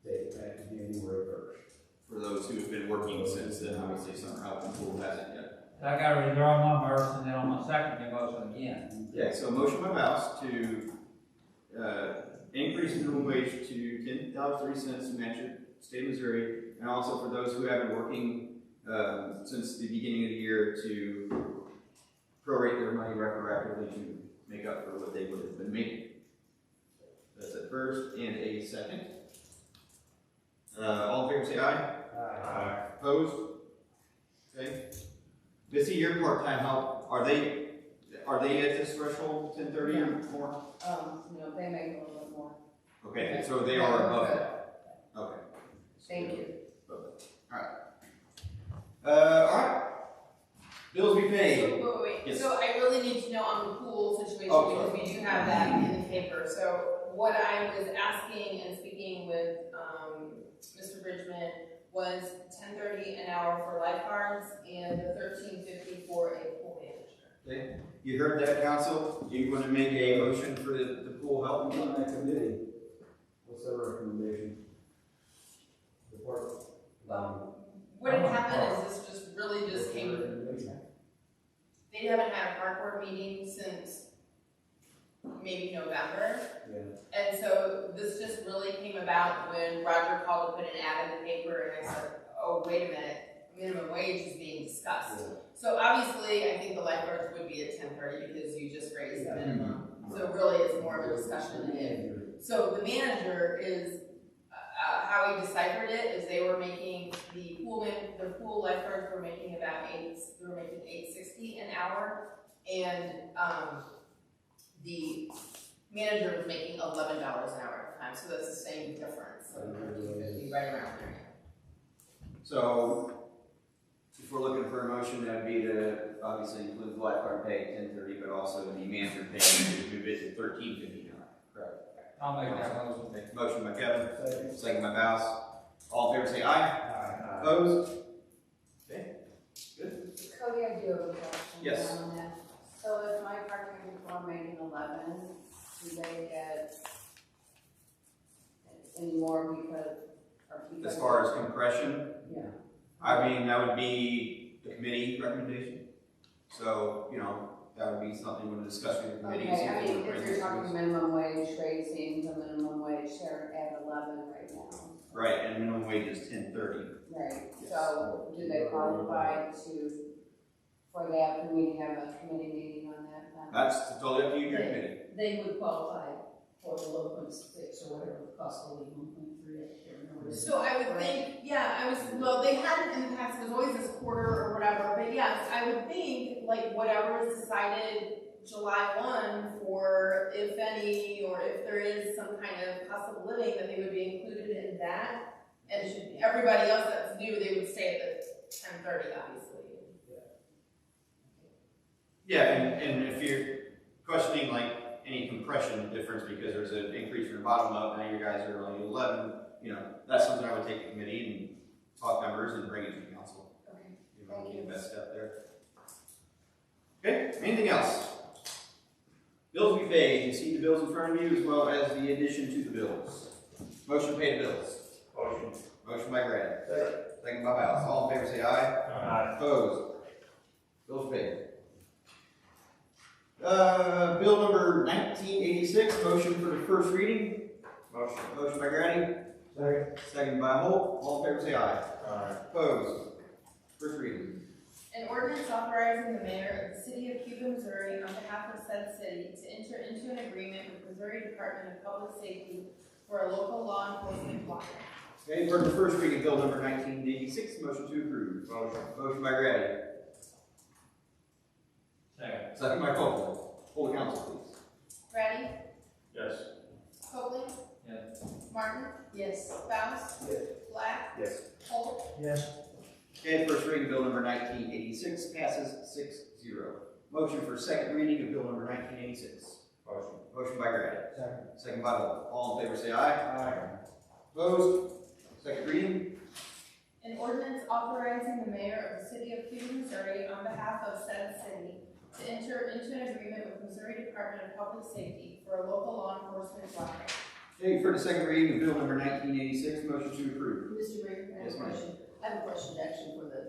take it back to January 1st. For those who have been working since then, obviously summer help and pool hasn't yet. So I gotta withdraw my motion, and then on my second, the motion again. Yeah, so motion by Mouse to, increase minimum wage to $10.03 to match it, state of Missouri, and also for those who have been working, since the beginning of the year to prorate their money retroactively to make up for what they would have been making. That's a first and a second. All in favor say aye. Aye. Opposed? Okay. Missy, your part-time help, are they at this threshold, 10:30 or more? No, they make a little bit more. Okay, so they are above that. Okay. Thank you. Alright. Bills be paid. So, wait. Yes. So I really need to know on the pool situation, Oh, because we do have that in the paper. So what I was asking and speaking with, Mr. Bridgman was 10.30 an hour for lifeguards and the 13.50 for a pool manager. Okay. You heard that, council? Do you want to make a motion for the pool help? On that committee, what's their recommendation? Report. What had happened is this just really just came, they haven't had a park board meeting since maybe November. Yeah. And so this just really came about when Roger called to put an ad in the paper, and I said, oh, wait a minute, minimum wage is being discussed. Yeah. So obviously, I think the lifeguards would be at 10.30 because you just raised the Yeah. minimum. So really, it's more of a discussion than it. So the manager is, how he deciphered it is they were making, the pool lifeguards were making about $8.60 an hour, and the manager was making $11 an hour at the time, so that's the same difference, so $13.50 right around there. So, if we're looking for a motion, that would be to obviously include the lifeguard pay at 10:30, but also the manager pay to move it to 13.50 an hour. Correct. I'll make that motion. Motion by Kevin, Second. second by Mouse. All in favor say aye. Aye. Opposed? Okay, good. Cody, I do have a question. Yes. On that. So if my part-time people are making 11, do they get any more because? As far as compression, Yeah. I mean, that would be the committee recommendation. So, that would be something we'll discuss with the committee. see Okay, I they mean, would bring if you're this to talking us. minimum wage, raising the minimum wage, they're at 11 right now. Right, and minimum wage is 10:30. Right, Yes. so do they qualify for that, do we have a committee meeting on that? That's totally up to you, your committee. They would qualify for the 1.6 or whatever the cost of living, 1.3, I can't remember. So I would think, they hadn't in the past, it was always this quarter or whatever, but yes, I would think, like, whatever is decided July 1 for, if any, or if there is some kind of cost of living, that they would be included in that. And everybody else that's new, they would stay at the 10.30, obviously. Yeah, and if you're questioning like any compression difference because there's an increase from the bottom up, now you guys are only 11, that's something I would take to committee and talk numbers and bring it to the council. Okay. Thank you. Best step there. Okay, anything else? Bills to be paid. You see the bills in front of you as well as the addition to the bills. Motion to pay the bills. Motion. Motion by Grant. Second by Mouse. All in favor say aye. Aye. Opposed? Bills paid. Bill number 1986, motion for the first reading. Motion. Motion by Grady. Second. Second by Holt. All in favor say aye. Aye. Opposed? First reading. An ordinance authorizing the mayor of the city of Cuba, Missouri, on behalf of said city, to enter into an agreement with Missouri Department of Public Safety for a local law enforcement block grant. Okay, for the first reading of bill number 1986, motion to approve. Motion by Grady. Second. Second by Copeland. Poll the council, please. Ready? Yes. Copeland? Yes. Martin? Yes. Faust? Yes. Black? Yes. Holt? Yes. Okay, first reading of bill number 1986 passes 6-0. Motion for second reading of bill number 1986. Motion by Grady. Second by Holt. All in favor say aye. Aye. Opposed? Second reading. An ordinance authorizing the mayor of the city of Cuba, Missouri, on behalf of said city, to enter into an agreement with Missouri Department of Public Safety for a local law enforcement project. Okay, for the second reading of bill number 1986, motion to approve. Mr. Mayor, I have Yes, a ma'am. question. I have a question actually for the,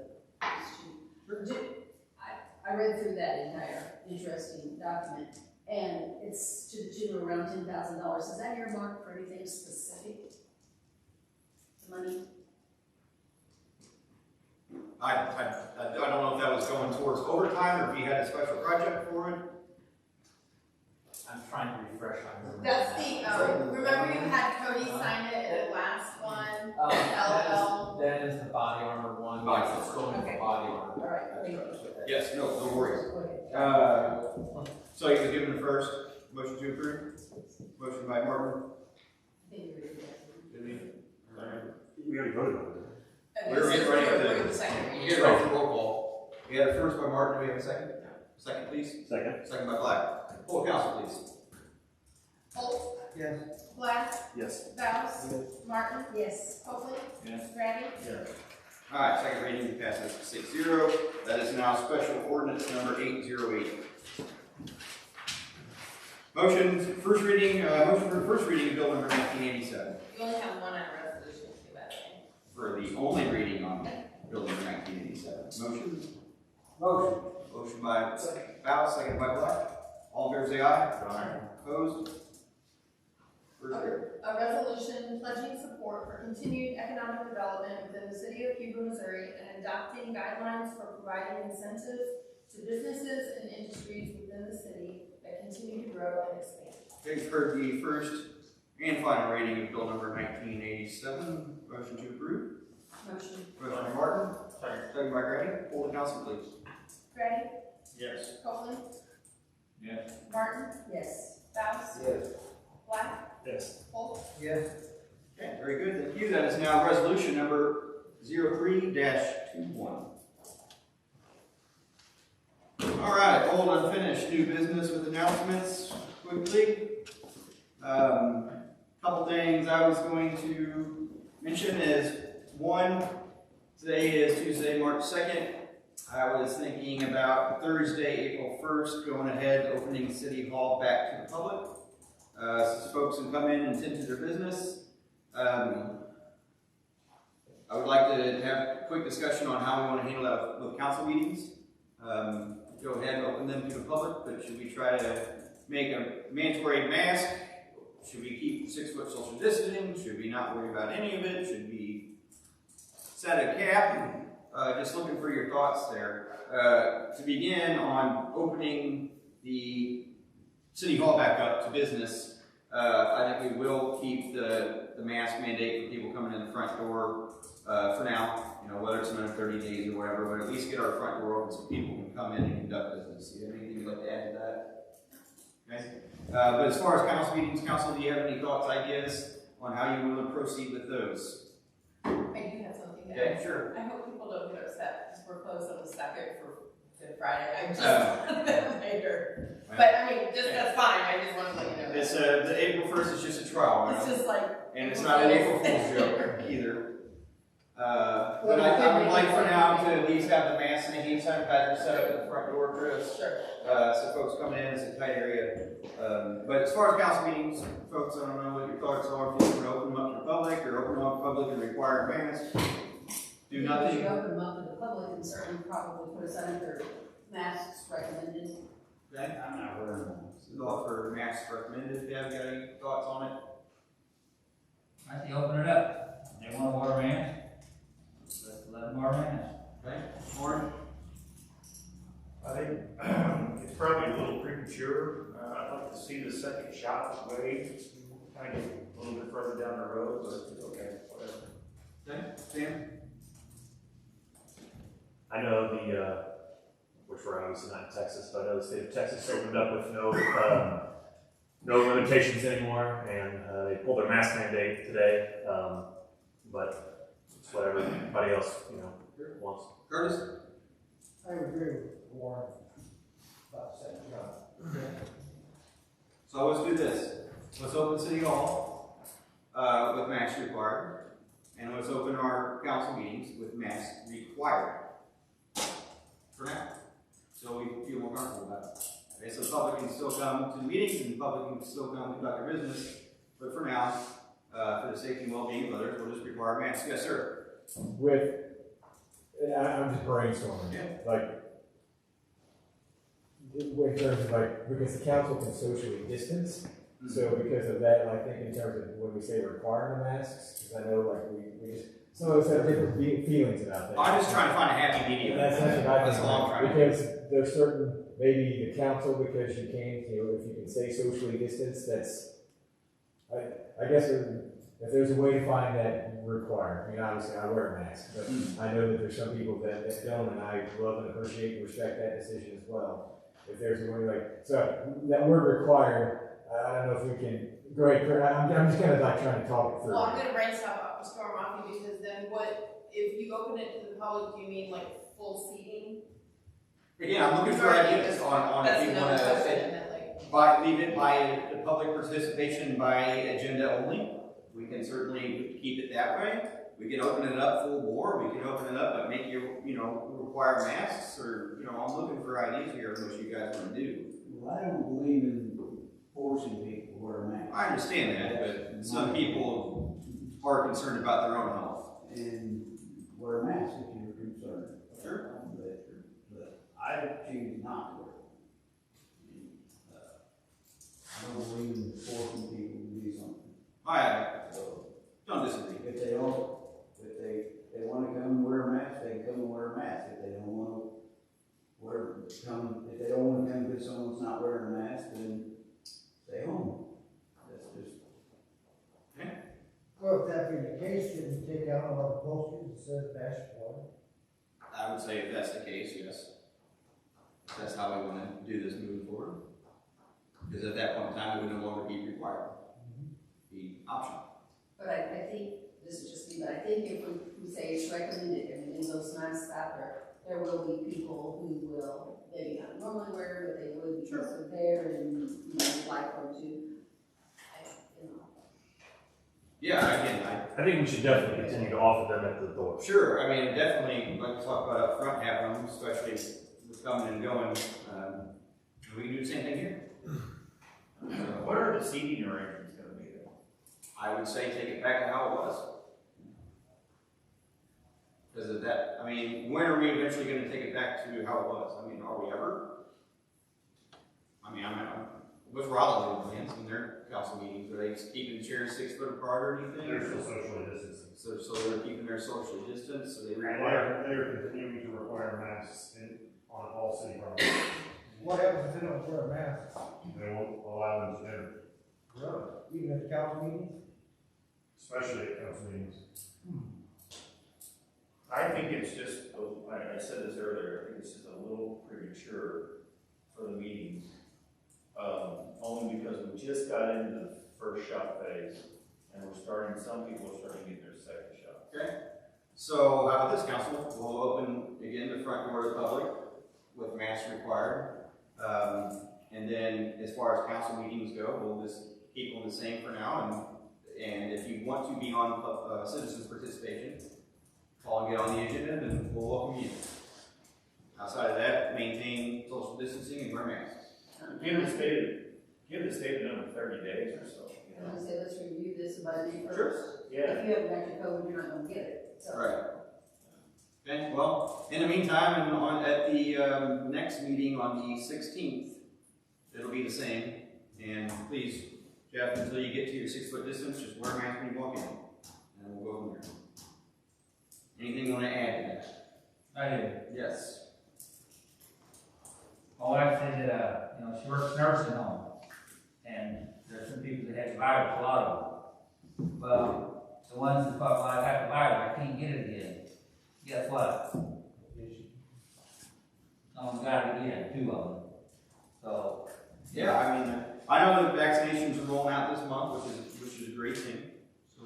I read through that entire interesting document, and it's to the tune of around $10,000. Is that earmarked for anything specific? Money? I don't know if that was going towards overtime or if he had a special project for it. I'm trying to refresh my memory. That's the, remember you had Cody sign it in the last one? LL. That is the body armor one. Body Yes, it's armor. going Okay. for body armor. All right, thank you. Yes, no worries. Go ahead. So you was given the first, motion to approve? Motion by Martin. I think you're right. Did we? We already voted on it. We're getting ready to- approve the second We'll reading. get ready for roll call. We had a first by Martin, do we have a second? Second, please. Second. Second by Black. Poll the council, please. Holt? Yes. Black? Yes. Faust? Martin? Yes. Copeland? Yes. Grady? Yes. All right, second reading passes 6-0. That is now special ordinance number 808. Motion for first reading of bill number 1987. You only have one on resolution too, by the way. For the only reading on bill number 1987. Motion? Motion. Motion by Faust, second by Black. All in favor say aye. Opposed? First reading. A resolution pledging support for continued economic development within the city of Cuba, Missouri, and adopting guidelines for providing incentives to businesses and industries within the city that continue to grow and expand. Okay, you've heard the first and final reading of bill number 1987. Motion to approve. Motion. Motion by Martin. Second by Grady. Poll the council, please. Grady? Yes. Copeland? Yes. Martin? Yes. Faust? Yes. Black? Yes. Holt? Yes. Okay, very good, thank you. That is now resolution number 03-21. All right, old unfinished, new business with announcements quickly. Couple things I was going to mention is, one, today is Tuesday, March 2nd. I was thinking about Thursday, April 1st, going ahead, opening City Hall back to the public. So folks can come in and tend to their business. I would like to have a quick discussion on how we want to handle that with council meetings. Go ahead and open them to the public, but should we try to make a mandatory mask? Should we keep 6-foot social distancing? Should we not worry about any of it? Should we set a cap? Just looking for your thoughts there. To begin on opening the City Hall back up to business, I think we will keep the mask mandate for people coming in the front door for now. You know, whether it's another 30 days or whatever, but at least get our front door open so people can come in and conduct business. Do you have anything you'd like to add to that? Okay. But as far as council meetings, council, do you have any thoughts, ideas on how you will proceed with those? I do have something to Okay, add. sure. I hope people don't get upset because we're closed on the 2nd for Good Friday. I'm just later. But I mean, just that's fine. I just want to let you know. It's the April 1st is just a trial run. It's just like. And it's not an April Fool's joke either. But I would like for now to at least have the mask and the hand sanitizer set up at the front door, Chris. Sure. So folks coming in, it's a tight area. But as far as council meetings, folks, I don't know what your thoughts are. If you want to open them up to the public or open them up to the public and require masks, do We nothing. should open them up to the public and certainly probably put us under masks recommended. Okay. I'm not wearing one. Thought for masks recommended. If you have got any thoughts on it? I say open it up. They want to wear a mask, let's let them wear a mask. Okay. Warren? I think it's probably a little premature. I'd like to see the second shot wave, kind of get a little bit further down the road, but it's okay, whatever. Okay, Sam? I know which we're obviously not in Texas, but I know the state of Texas opened up with no limitations anymore, and they pulled their mask mandate today. But it's whatever everybody else, wants. Curtis? I would agree with Warren about the second job. So let's do this. Let's open City Hall with masks required, and let's open our council meetings with masks required. For now. So we feel more comfortable about it. Okay, so the public can still come to the meetings and the public can still come conduct their business. But for now, for the safety and well-being of others, we'll just require masks. Yes, sir. I'm just brainstorming. Yeah. Like, in terms of because the council can socially distance, so because of that, I think in terms of when we say requiring the masks, because I know we just, some of us have different feelings about that. I'm just trying to find a happy medium. That's what I That's think, all I'm trying to because there's certain, maybe the council, because you can't, if you can say socially distance, that's, I guess if there's a way to find that required, obviously I wear a mask, but I know that there's some people that don't, and I love and appreciate and respect that decision as well. If there's a way so that word required, I don't know if we can, go ahead, Kurt, I'm just kind of trying to talk it through. Well, I'm gonna brainstorm off you, because then if you open it to the public, do you mean full seating? Again, I'm looking for ideas on if you want to leave it by the public participation by agenda only. We can certainly keep it that way. We can open it up full bore. We can open it up but make you require masks, or I'm looking for ideas here on what you guys want to do. Well, I don't believe in forcing people to wear a mask. I understand that, but some people are concerned about their own health. And wear a mask if you're concerned. Sure. But I choose not to wear it. I don't believe in forcing people to do something. I don't disagree. If they want to come and wear a mask, they can come and wear a mask. If they don't want to if they don't want to come because someone's not wearing a mask, then stay home. That's just. Well, if that be the case, then take out all the posters that says basketball. I would say if that's the case, yes. If that's how we want to do this moving forward. Because at that point in time, it would no longer be required. Be optional. But I think, this is just me, but I think if we say it's recommended, and in those masks out there will be people who will maybe not normally wear it, but they would because they're there and like them to, Yeah, again, I think we should definitely continue to offer them at the door. Sure, definitely, like to talk about up front, have them, especially with coming and going. We can do the same thing here. What are the seating arrangements going to be there? I would say take it back to how it was. Because of that, when are we eventually going to take it back to how it was? Are we ever? What's Rollins plans in their council meetings? Are they keeping the chairs 6 foot apart or anything? They're still socially distancing. So they're keeping their social distance, so they And require. they're continuing to require masks on all city property. What happens if they don't wear a mask? They won't allow them to enter, Really? Even at the council meetings? especially at council meetings. I think it's just, I said this earlier, I think it's just a little premature for the meetings. Only because we just got into the first shot phase, and some people are starting to get their second shot. Okay. So how about this, council? We'll open again the front door to the public with masks required. And then as far as council meetings go, we'll just keep them the same for now. And if you want to be on citizens participation, call and get on the agenda, then we'll welcome you. Outside of that, maintain social distancing and wear masks. Give the state another 30 days or so. I was gonna say, let's review this by May 1st. Sure. Yeah. If you haven't got your code, you're not gonna get it, so. Right. Okay, well, in the meantime, at the next meeting on the 16th, it'll be the same. And please, Jeff, until you get to your 6 foot distance, just wear a mask when you walk in. And we'll go from there. Anything you want to add to that? I do. Yes. My wife said that, she works nursing home, and there's some people that have virus, a lot of them. Well, The ones that thought, well, I got to buy it, I can't get it again. Guess what? Someone got it again, 2 of them. So. Yeah, I mean, I know that vaccinations are rolling out this month, which is a great thing. So,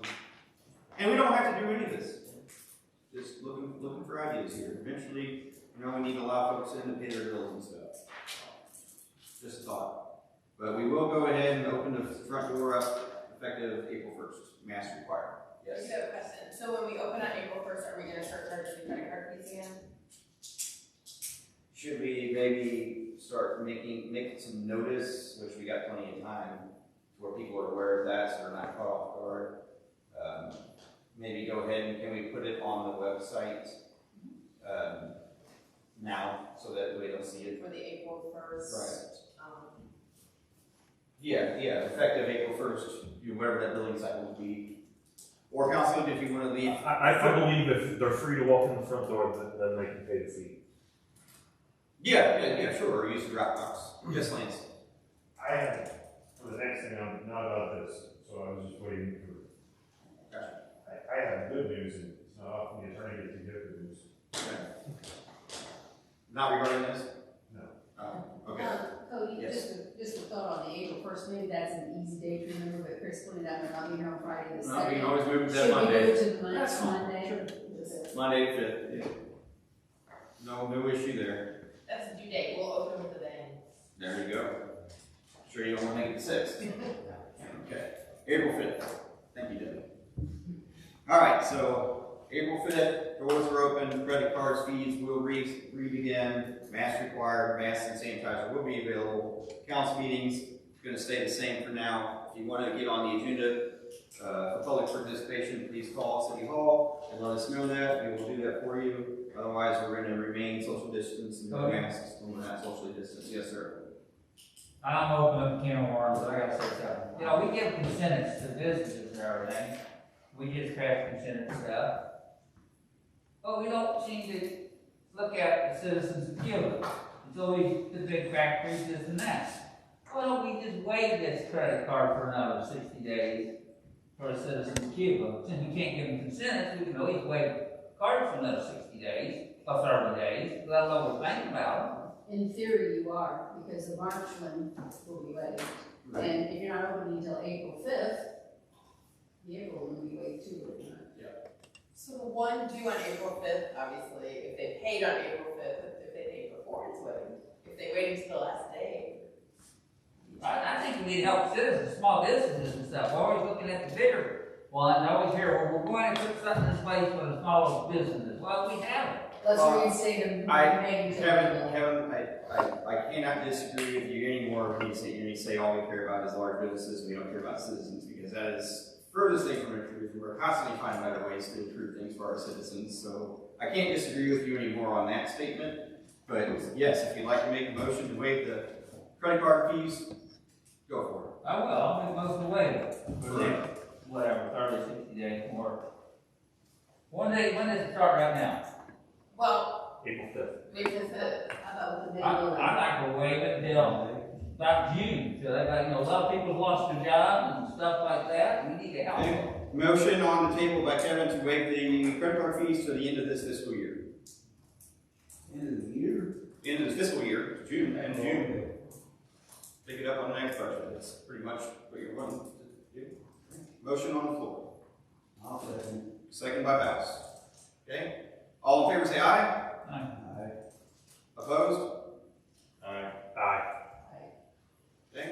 and we don't have to do any of this. Just looking for ideas here. Eventually, you know, we need to allow folks in to pay their bills and stuff. Just a thought. But we will go ahead and open the front door up effective April 1st. Mask required. I Yes. have a question. So when we open on April 1st, are we going to start charging credit card fees again? Should we maybe start making some notice, which we got plenty of time, where people are aware of that, so they're not caught off guard. Maybe go ahead and can we put it on the website now, so that we don't see it. For the April 1st? Right. Yeah, effective April 1st, whatever that billing cycle will be. Or council, if you want to leave. I believe if they're free to walk in the front door, then they can pay the fee. Yeah, sure, or use the Dropbox. Yes, Lance. I have, for the next thing, I'm not about this, so I was just waiting for. Gotcha. I have good news, and it's not often the attorney gets to give good news. Okay. Not regarding this? No. Oh, okay. Cody, Yes. just a thought on the April 1st, maybe that's an easy day to remember, but Chris pointed out they're not being here on Friday the 2nd. No, we can always move it to Should we Monday. move to the That's next fine. Monday? Monday the 5th, yeah. No issue there. That's the due date. We'll open with the day. There you go. Sure you don't want to make it the 6th? Okay. April 5th. Thank you, Debbie. All right, so April 5th, doors are open, credit cards, fees will re-begin, mask required, masks and sanitizer will be available. Council meetings going to stay the same for now. If you want to get on the agenda for public participation, please call City Hall and let us know that. We will do that for you. Otherwise, we're going to remain social distance and no masks when we're not socially distanced. Yes, sir. I'm opening up a can of worms, but I gotta say something. You know, we give incentives to businesses and everything. We just craft incentive stuff. But we don't seem to look at the citizens of Cuba. It's always the big factories, this and that. Why don't we just waive this credit card for another 60 days for the citizens of Cuba? Since we can't give them incentives, we can always waive cards for another 60 days, or 30 days, let alone we're thinking about them. In theory, you are, because the March one will be waived. And if you're not opening until April 5th, the April one will be waived too, wouldn't it? So the one due on April 5th, obviously, if they paid on April 5th, if they paid before, it's waived. If they waited until the last day. I think we need to help citizens, small businesses and stuff. We're always looking at the bigger ones. I always hear, well, we're going to put something in place for the small businesses. Well, we haven't. Let's reinstate them. Kevin, I cannot disagree with you anymore when you say all we care about is large businesses and we don't care about citizens, because that is furthest thing from the truth. We're constantly finding better ways to improve things for our citizens. So I can't disagree with you anymore on that statement. But yes, if you'd like to make a motion to waive the credit card fees, go for it. I will. I'll make most of the way. Whatever, 30, 60 days more. When does it start right now? Well, April 5th. because I'd like to waive it until about June. So that, a lot of people have lost their jobs and stuff like that. We need to help them. Motion on the table by Kevin to waive the credit card fees to the end of this fiscal year. End of the year? End of the fiscal year, June, and June. Pick it up on the next budget. That's pretty much what you're wanting to do. Motion on the floor. I'll second. Second by Bass. Okay? All in favor say aye. Aye. Opposed? Aye. Okay?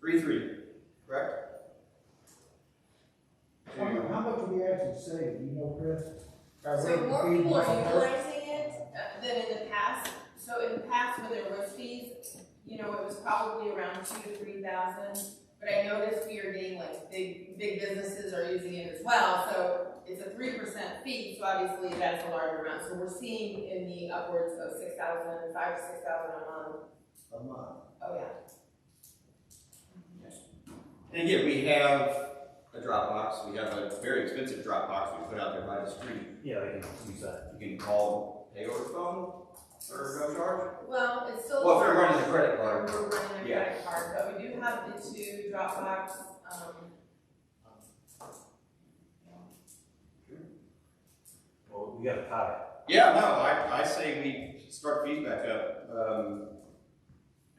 3-3. Correct? How much do we actually save, do you know, Chris? so more people are utilizing it than in the past. So in the past, when there was fees, it was probably around 2,000 to 3,000. But I noticed we are getting big businesses are using it as well. So it's a 3% fee. So obviously that's a larger amount. So we're seeing in the upwards of 6,000, 5,000 to 6,000 a month. A month. Oh yeah. And again, we have a Dropbox. We have a very expensive Dropbox we put out there by the street. Yeah, they can use that. You can call, pay over the phone for no charge. Well, it's still. Well, if they're running the credit card. We're running a Yeah. credit card, but we do have the 2 Dropbox. we got a powder. Yeah, no, I say we start fees back up,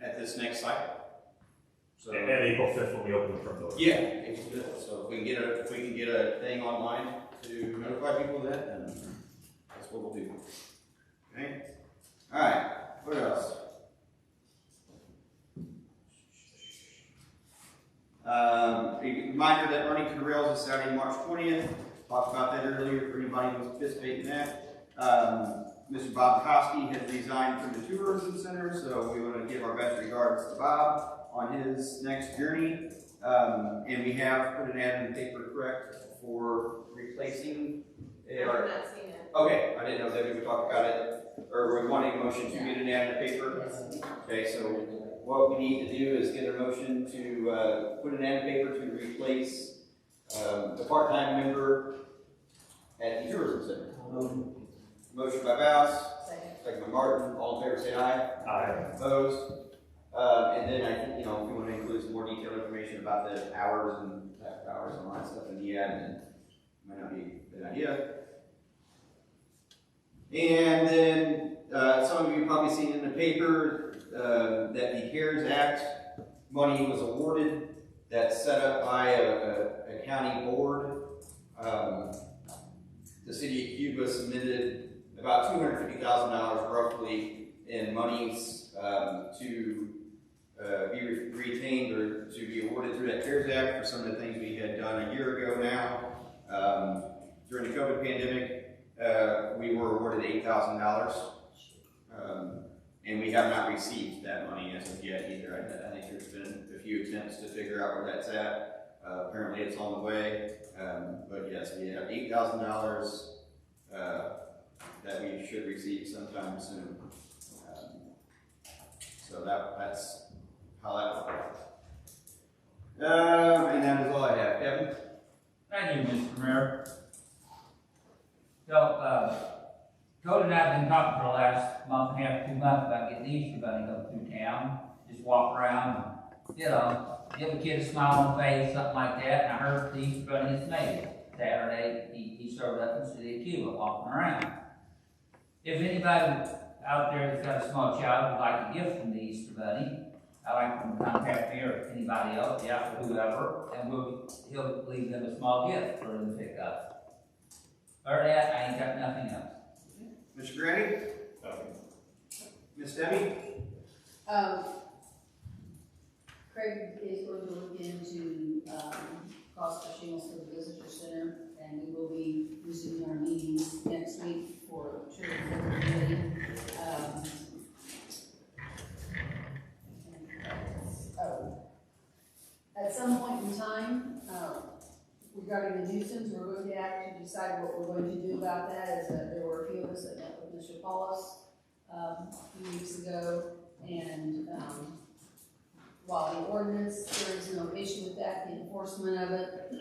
at this next cycle. So. And April 5th when we open the front door. Yeah, April 5th. So if we can get a thing online to notify people of that, then that's what we'll do. Okay? Alright, what else? A reminder that Running to the Rails is Saturday, March 20th. Talked about that earlier for anybody who wants to participate in that. Mr. Bob Kosky has resigned from the Tourism Center, so we want to give our best regards to Bob on his next journey. And we have put an ad in the paper, correct, for replacing I have not seen it. Okay, I didn't know that we would talk about it, or we're wanting a motion to get an ad in the paper. Okay, so what we need to do is get a motion to put an ad in the paper to replace the part-time member at the Tourism Center. Motion by Baus, second by Martin. All in favor, say aye. Aye. Opposed? And then I think, if we want to include some more detailed information about the hours and hours and all that stuff in the ad, then it might not be a good idea. And then some of you probably seen in the paper that the CARES Act money was awarded. That's set up by a county board. The city of Cuba submitted about $250,000 roughly in monies to be retained or to be awarded through that CARES Act for some of the things we had done a year ago now. During the COVID pandemic, we were awarded $8,000, and we have not received that money as of yet either. I think there's been a few attempts to figure out where that's at. Apparently it's on the way, but yes, we have $8,000 that we should receive sometime soon. So that's how that works. And that is all I have. Kevin? Thank you, Mr. Vermeer. So, Cody and I have been talking for the last month and a half, 2 months about getting the Easter Bunny go through town. Just walk around and, give a kid a smile on the face, something like that. And I heard the Easter Bunny is made. Saturday, he showed up in the city of Cuba walking around. If anybody out there that's got a small child would like a gift from the Easter Bunny, I'd like them to contact me or anybody else, or whoever, and he'll leave them a small gift for them to pick up. Other than that, I ain't got nothing else. Mr. Grady? Miss Debbie? Craig is going to look into, cost for shingles for the visitor center, and we will be resuming our meetings next week for children's committee. At some point in time, regarding the nuisance, we're going to have to decide what we're going to do about that, as there were a few of us that met with Mr. Paulus a few weeks ago, and while the ordinance, there is no issue with that, the enforcement of it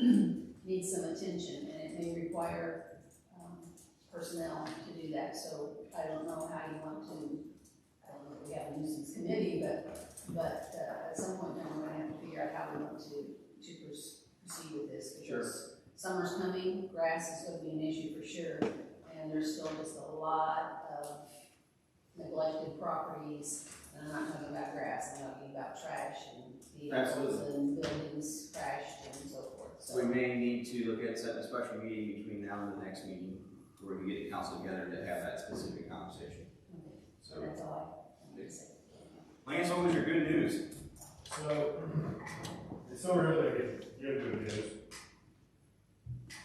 needs some attention, and it may require personnel to do that. So I don't know how you want to, I don't know if we have a nuisance committee, but at some point in time, we're going to have to figure out how we want to proceed with this, because summer's coming, grass is going to be an issue for sure, and there's still just a lot of neglected properties. And I'm not talking about grass, I'm talking about trash and vehicles and buildings crashed and so forth. So we may need to look at setting a special meeting between now and the next meeting where we get the council together to have that specific conversation. okay. So That's all I have to say. Lance, what was your good news? So, it's so rare that I give good news.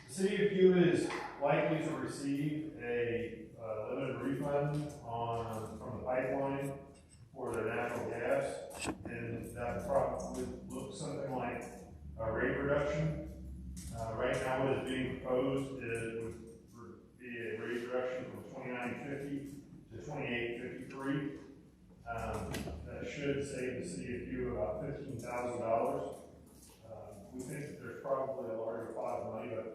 The city of Cuba is likely to receive a limited refund from the pipeline for their natural gas, and that would look something like a rate reduction. Right now, what is being proposed would be a rate reduction from $29.50 to $28.53. That should save the city of Cuba about $15,000. We think that there's probably a larger pot of money, but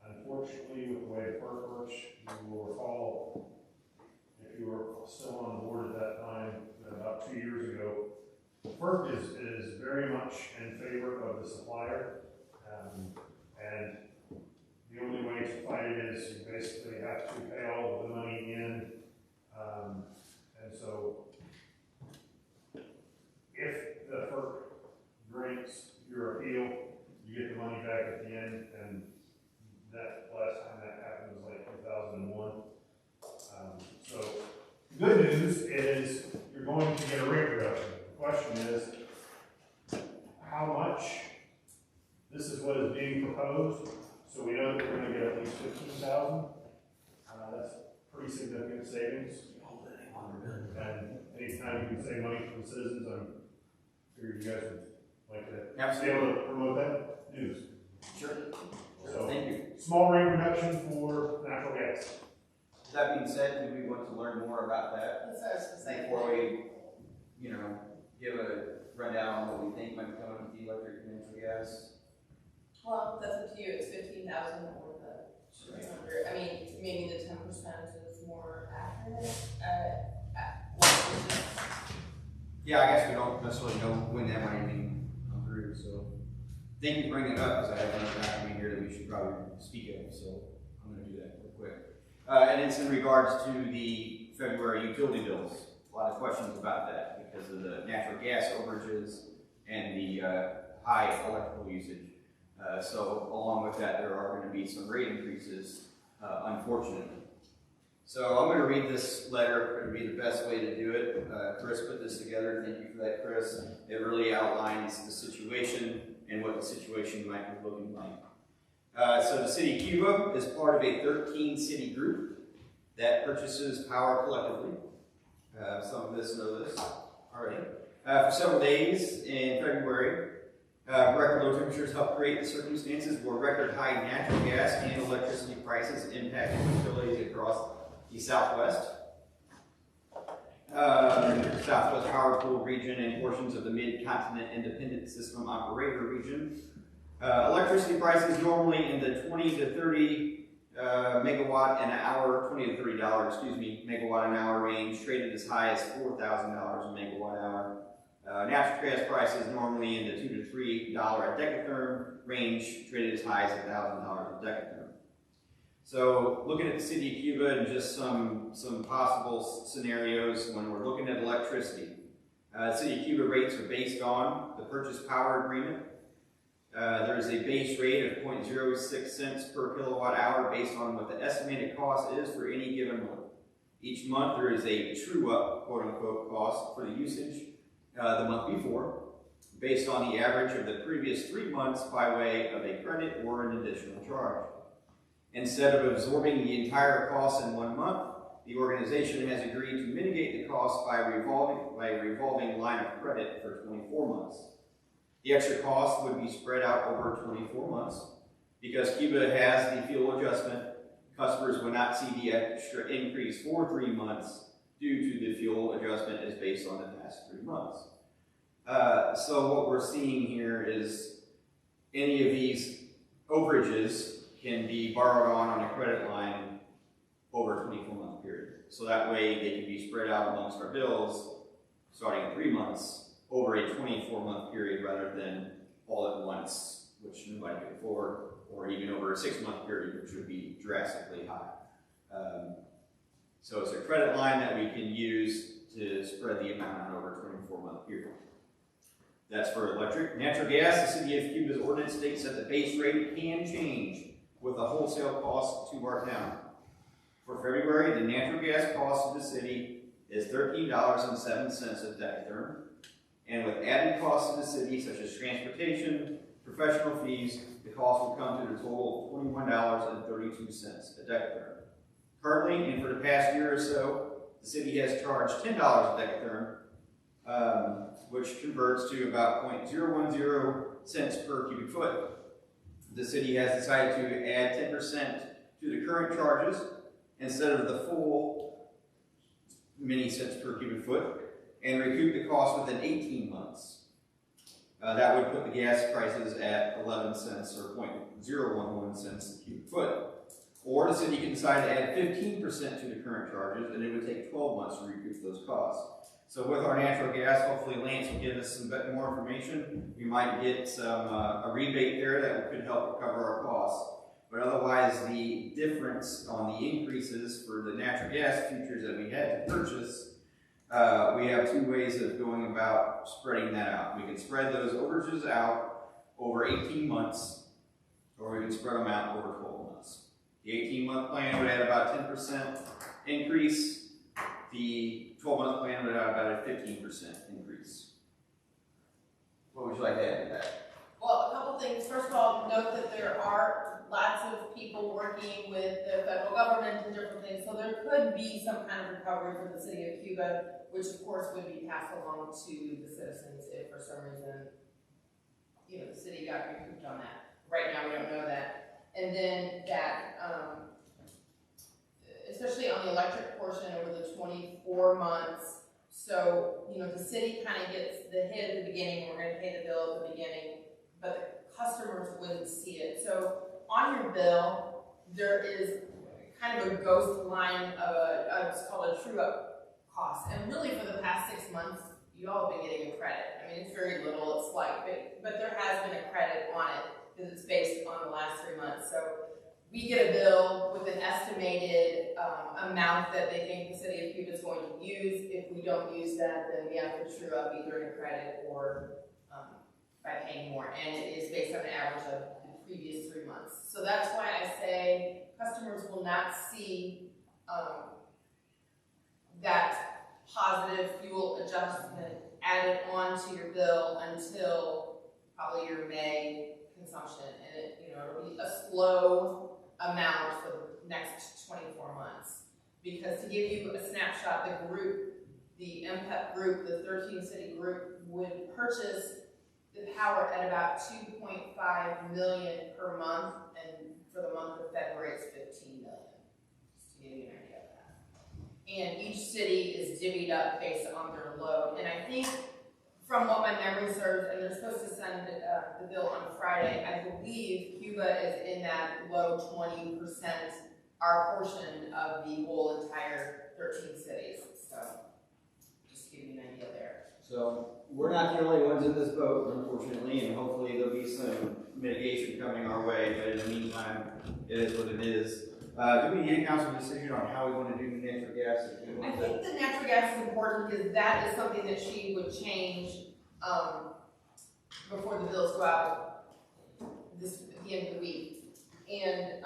unfortunately, with the way the FERC works, you will recall, if you were still on board at that time, about 2 years ago, FERC is very much in favor of the supplier, and the the only way to fight it is you basically have to pay all of the money in. And so if the FERC grants your appeal, you get the money back at the end, and that last time that happened was like 2001. So the good news is you're going to get a rate reduction. The question is, how much? This is what is being proposed, so we know that we're going to get at least 15,000. That's pretty significant savings. And anytime you can save money for the citizens, I'm figured you guys would like to be able to promote that news. Sure. So, thank you. Small rate reduction for natural gas. That being said, do we want to learn more about that? That's what I was gonna say. Before we, give a rundown on what we think might be coming with the electric and natural gas? Well, that's up to you, it's 15,000 or the 600, I mean, maybe the 10% is more accurate, Yeah, I guess we don't necessarily know when that might even come through, so. Thank you for bringing it up, because I have another document here that we should probably speak of, so I'm gonna do that real quick. And it's in regards to the February utility bills. A lot of questions about that because of the natural gas overages and the high electrical usage. So along with that, there are going to be some rate increases, unfortunately. So I'm going to read this letter. It would be the best way to do it. Chris put this together. Thank you for that, Chris. It really outlines the situation and what the situation might be looking like. So the city of Cuba is part of a 13-city group that purchases power collectively. Some of us know this already. For several days in February, record low temperatures helped create the circumstances where record high natural gas and electricity prices impacted utilities across the Southwest. Southwest Power Pool region and portions of the Mid-Continent Independent System Operator region. Electricity prices normally in the 20 to 30 megawatt an hour, $20 to $30, megawatt an hour range, traded as high as $4,000 a megawatt hour. Natural gas prices normally in the $2 to $3 a decatherm range, traded as high as $1,000 a decatherm. So looking at the city of Cuba and just some possible scenarios when we're looking at electricity. The city of Cuba rates are based on the purchase power agreement. There is a base rate of 0.06 cents per kilowatt hour based on what the estimated cost is for any given month. Each month there is a true-up, quote-unquote, cost for the usage the month before, based on the average of the previous 3 months by way of a credit or an additional charge. Instead of absorbing the entire cost in 1 month, the organization has agreed to mitigate the cost by a revolving line of credit for 24 months. The extra cost would be spread out over 24 months. Because Cuba has the fuel adjustment, customers would not see the extra increase for 3 months due to the fuel adjustment is based on the past 3 months. So what we're seeing here is any of these overages can be borrowed on a credit line over a 24-month period. So that way they can be spread out amongst our bills starting in 3 months over a 24-month period rather than all at once, which nobody could afford, or even over a 6-month period, which would be drastically high. So it's a credit line that we can use to spread the amount out over a 24-month period. That's for electric. Natural gas, the city of Cuba's ordinance states that the base rate can change with the wholesale cost to our town. For February, the natural gas cost of the city is $13.07 a decatherm, and with added costs to the city, such as transportation, professional fees, the cost will come to the total of $21.32 a decatherm. Currently, and for the past year or so, the city has charged $10 a decatherm, which converts to about 0.010 cents per cubic foot. The city has decided to add 10% to the current charges instead of the full many cents per cubic foot and recoup the cost within 18 months. That would put the gas prices at 11 cents or 0.011 cents a cubic foot. Or the city can decide to add 15% to the current charges, and it would take 12 months to recoup those costs. So with our natural gas, hopefully Lance will give us some more information. We might get some a rebate there that could help recover our costs. But otherwise, the difference on the increases for the natural gas futures that we had to purchase, we have two ways of going about spreading that out. We can spread those overages out over 18 months, or we can spread them out over 12 months. The 18-month plan would add about 10% increase. The 12-month plan would add about a 15% increase. What would you like to add to that? Well, a couple things. First of all, note that there are lots of people working with the federal government and different things, so there could be some kind of recovery for the city of Cuba, which of course would be passed along to the citizens if for some reason, the city got recouped on that. Right now, we don't know that. And then that, especially on the electric portion over the 24 months, so, the city kind of gets the hit at the beginning, we're going to pay the bill at the beginning, but the customers wouldn't see it. So on your bill, there is kind of a ghost line of it's called a true-up cost. And really for the past 6 months, you all have been getting a credit. I mean, it's very little, it's slight, but there has been a credit on it because it's based on the last 3 months. So we get a bill with an estimated amount that they think the city of Cuba is going to use. If we don't use that, then we have to true up either in a credit or by paying more. And it is based on an average of the previous 3 months. So that's why I say customers will not see that positive fuel adjustment added onto your bill until probably your May consumption. And it'll be a slow amount for the next 24 months. Because to give you a snapshot, the MPEP group, the 13 city group would purchase the power at about 2.5 million per month, and for the month of February it's 15 million, just to give you an idea of that. And each city is divvied up based on their load, and I think from what my memory serves, and they're supposed to send the bill on Friday, I believe Cuba is in that low 20%, our portion of the whole entire 13 cities, so just to give you an idea there. So we're not the only ones in this boat, unfortunately, and hopefully there'll be some mitigation coming our way, but in the meantime, it is what it is. Do we need a council decision on how we want to do natural gas? I think the natural gas is important because that is something that she would change before the bills go out at the end of the week. And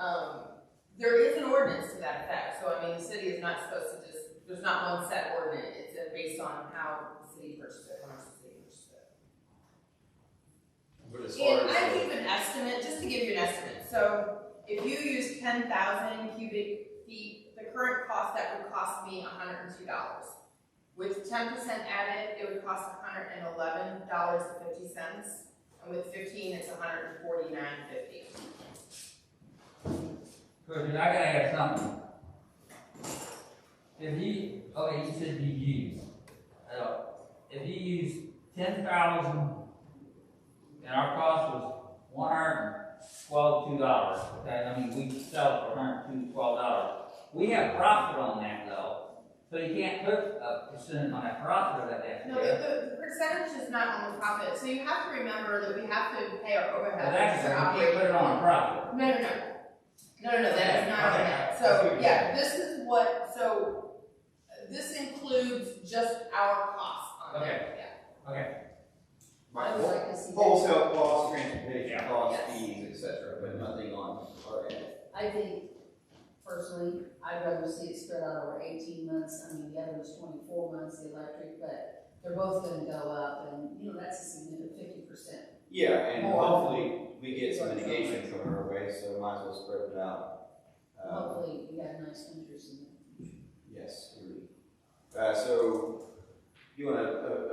there is an ordinance to that effect. So, I mean, the city is not supposed to there's not one set ordinance. It's based on how the city purchased it, how much the city purchased it. But as And I gave an estimate, just to give you an estimate. So, if you use 10,000 cubic feet, the current cost that would cost me $102. With 10% added, it would cost $111.50, and with 15, it's $149.50. Because I gotta ask something. You said you use. If you use 10,000, and our cost was $112, okay? I mean, we sell it for $112. We have profit on that though. So you can't put a percentage on that profit of that. No, the percentage is not on the profit. So you have to remember that we have to pay our overhead. Well, that's you can't put it on a profit. No, that is not on that. So yeah, this includes just our costs on it. Yeah. Okay. I would like to see that. Wholesale costs, transportation costs, Yes. fees, etc., but nothing on our end. I think, personally, I'd rather see it spread out over 18 months. I mean, the other was 24 months, the electric, but they're both gonna go up, and, that's a significant 50%. Yeah, and hopefully we get some mitigation coming our way, so might as well spread it out. Hopefully, we have nice winters in there. Yes, agreed. So, you want a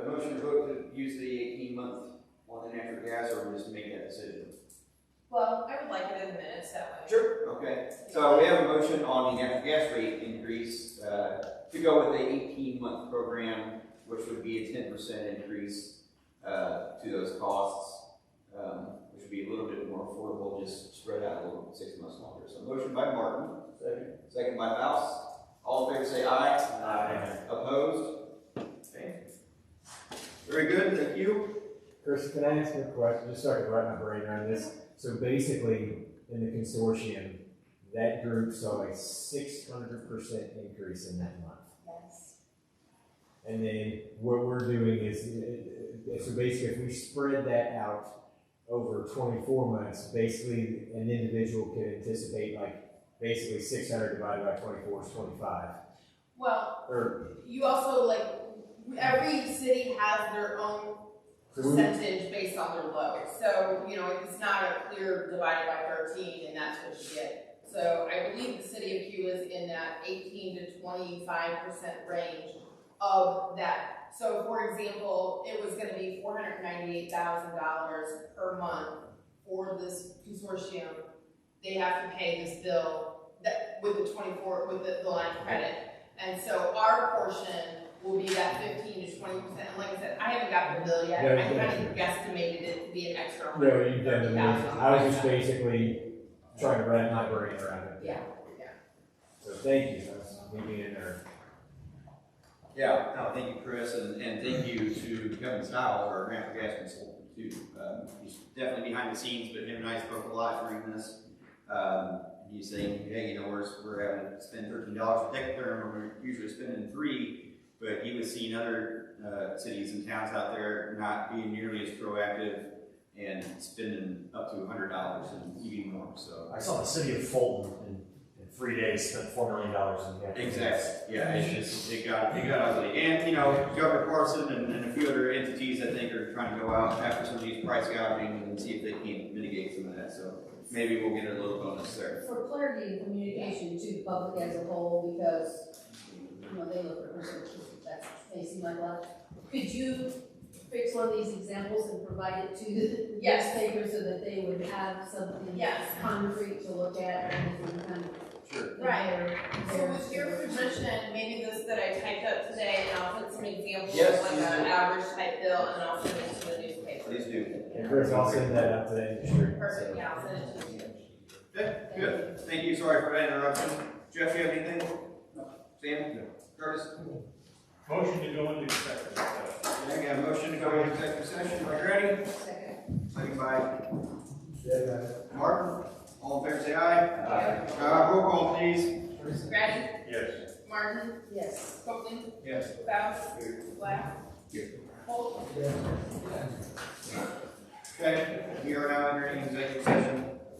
motion to vote to use the 18-month on the natural gas, or just make that decision? Well, I would like it in the minutes that way. Sure. Okay. So we have a motion on the natural gas rate increase to go with the 18-month program, which would be a 10% increase to those costs, which would be a little bit more affordable, just spread out a little 6 months longer. So motion by Martin. Second by Mouse. All in favor say aye. Aye. Opposed? Okay. Very good, thank you. Chris, can I ask you a question? Just so I can wrap my brain around this. So basically, in the consortium, that group saw a 600% increase in that month. Yes. And then what we're doing is, so basically if we spread that out over 24 months, basically an individual can anticipate like basically 600 divided by 24 is 25. Well, Or, you also, like, every city has their own percentage based on their load. So, you know, it's not a clear divided by 13 and that's what you get. So I believe the city of Cuba is in that 18 to 25% range of that. So for example, it was gonna be $498,000 per month for this consortium. They have to pay this bill that with the 24, with the line of credit. And so our portion will be that 15 to 20%. And like I said, I haven't got the bill yet. No, I kind of guesstimated it to be an extra no, you've done amazing. $130,000. I was just basically trying to wrap my brain around it. Yeah. So thank you, me being there. Yeah, no, thank you, Chris, and thank you to Kevin Style, our grant for gas consultant, too. He's definitely behind the scenes, but him and I spoke a lot during this. He's saying, hey, you know, we're having to spend $13 a decatherm, and we're usually spending $3, but he was seeing other cities and towns out there not being nearly as proactive and spending up to $100 and even more, so. I saw the city of Fulton in 3 days spent $4 million in gas. Exactly, yeah, it's just, it got ugly. And, you know, Governor Parson and a few other entities, I think, are trying to go out after some of these price gouging and see if they can mitigate some of that, so maybe we'll get a little bonus there. For clarity and communication to the public as a whole, because, you know, they look for percentages, that may seem like a lot. Could you fix one of these examples and provide it to the Yes. newspaper so that they would have something Yes. concrete to look at and we can kind of Sure. Right. So with your permission, maybe this that I typed up today, and I'll put some examples, Yes, like please an do. average type bill, and I'll send it to the newspaper. Please do. And Chris, I'll send that out to the industry. Perfect, yeah, I'll send it to you. Good. Thank you, sorry for that interruption. Jeff, you have anything? No. Sam? No. Curtis? Motion to go into executive session. Okay, I got a motion to go into executive session. Are you ready? second. Second by Yeah, Martin. All in favor, say aye. Roll call, please. Grady, Yes. Martin, Yes. Copeland, Yes. Faust, Black, Holt. Okay, we are now entering executive session.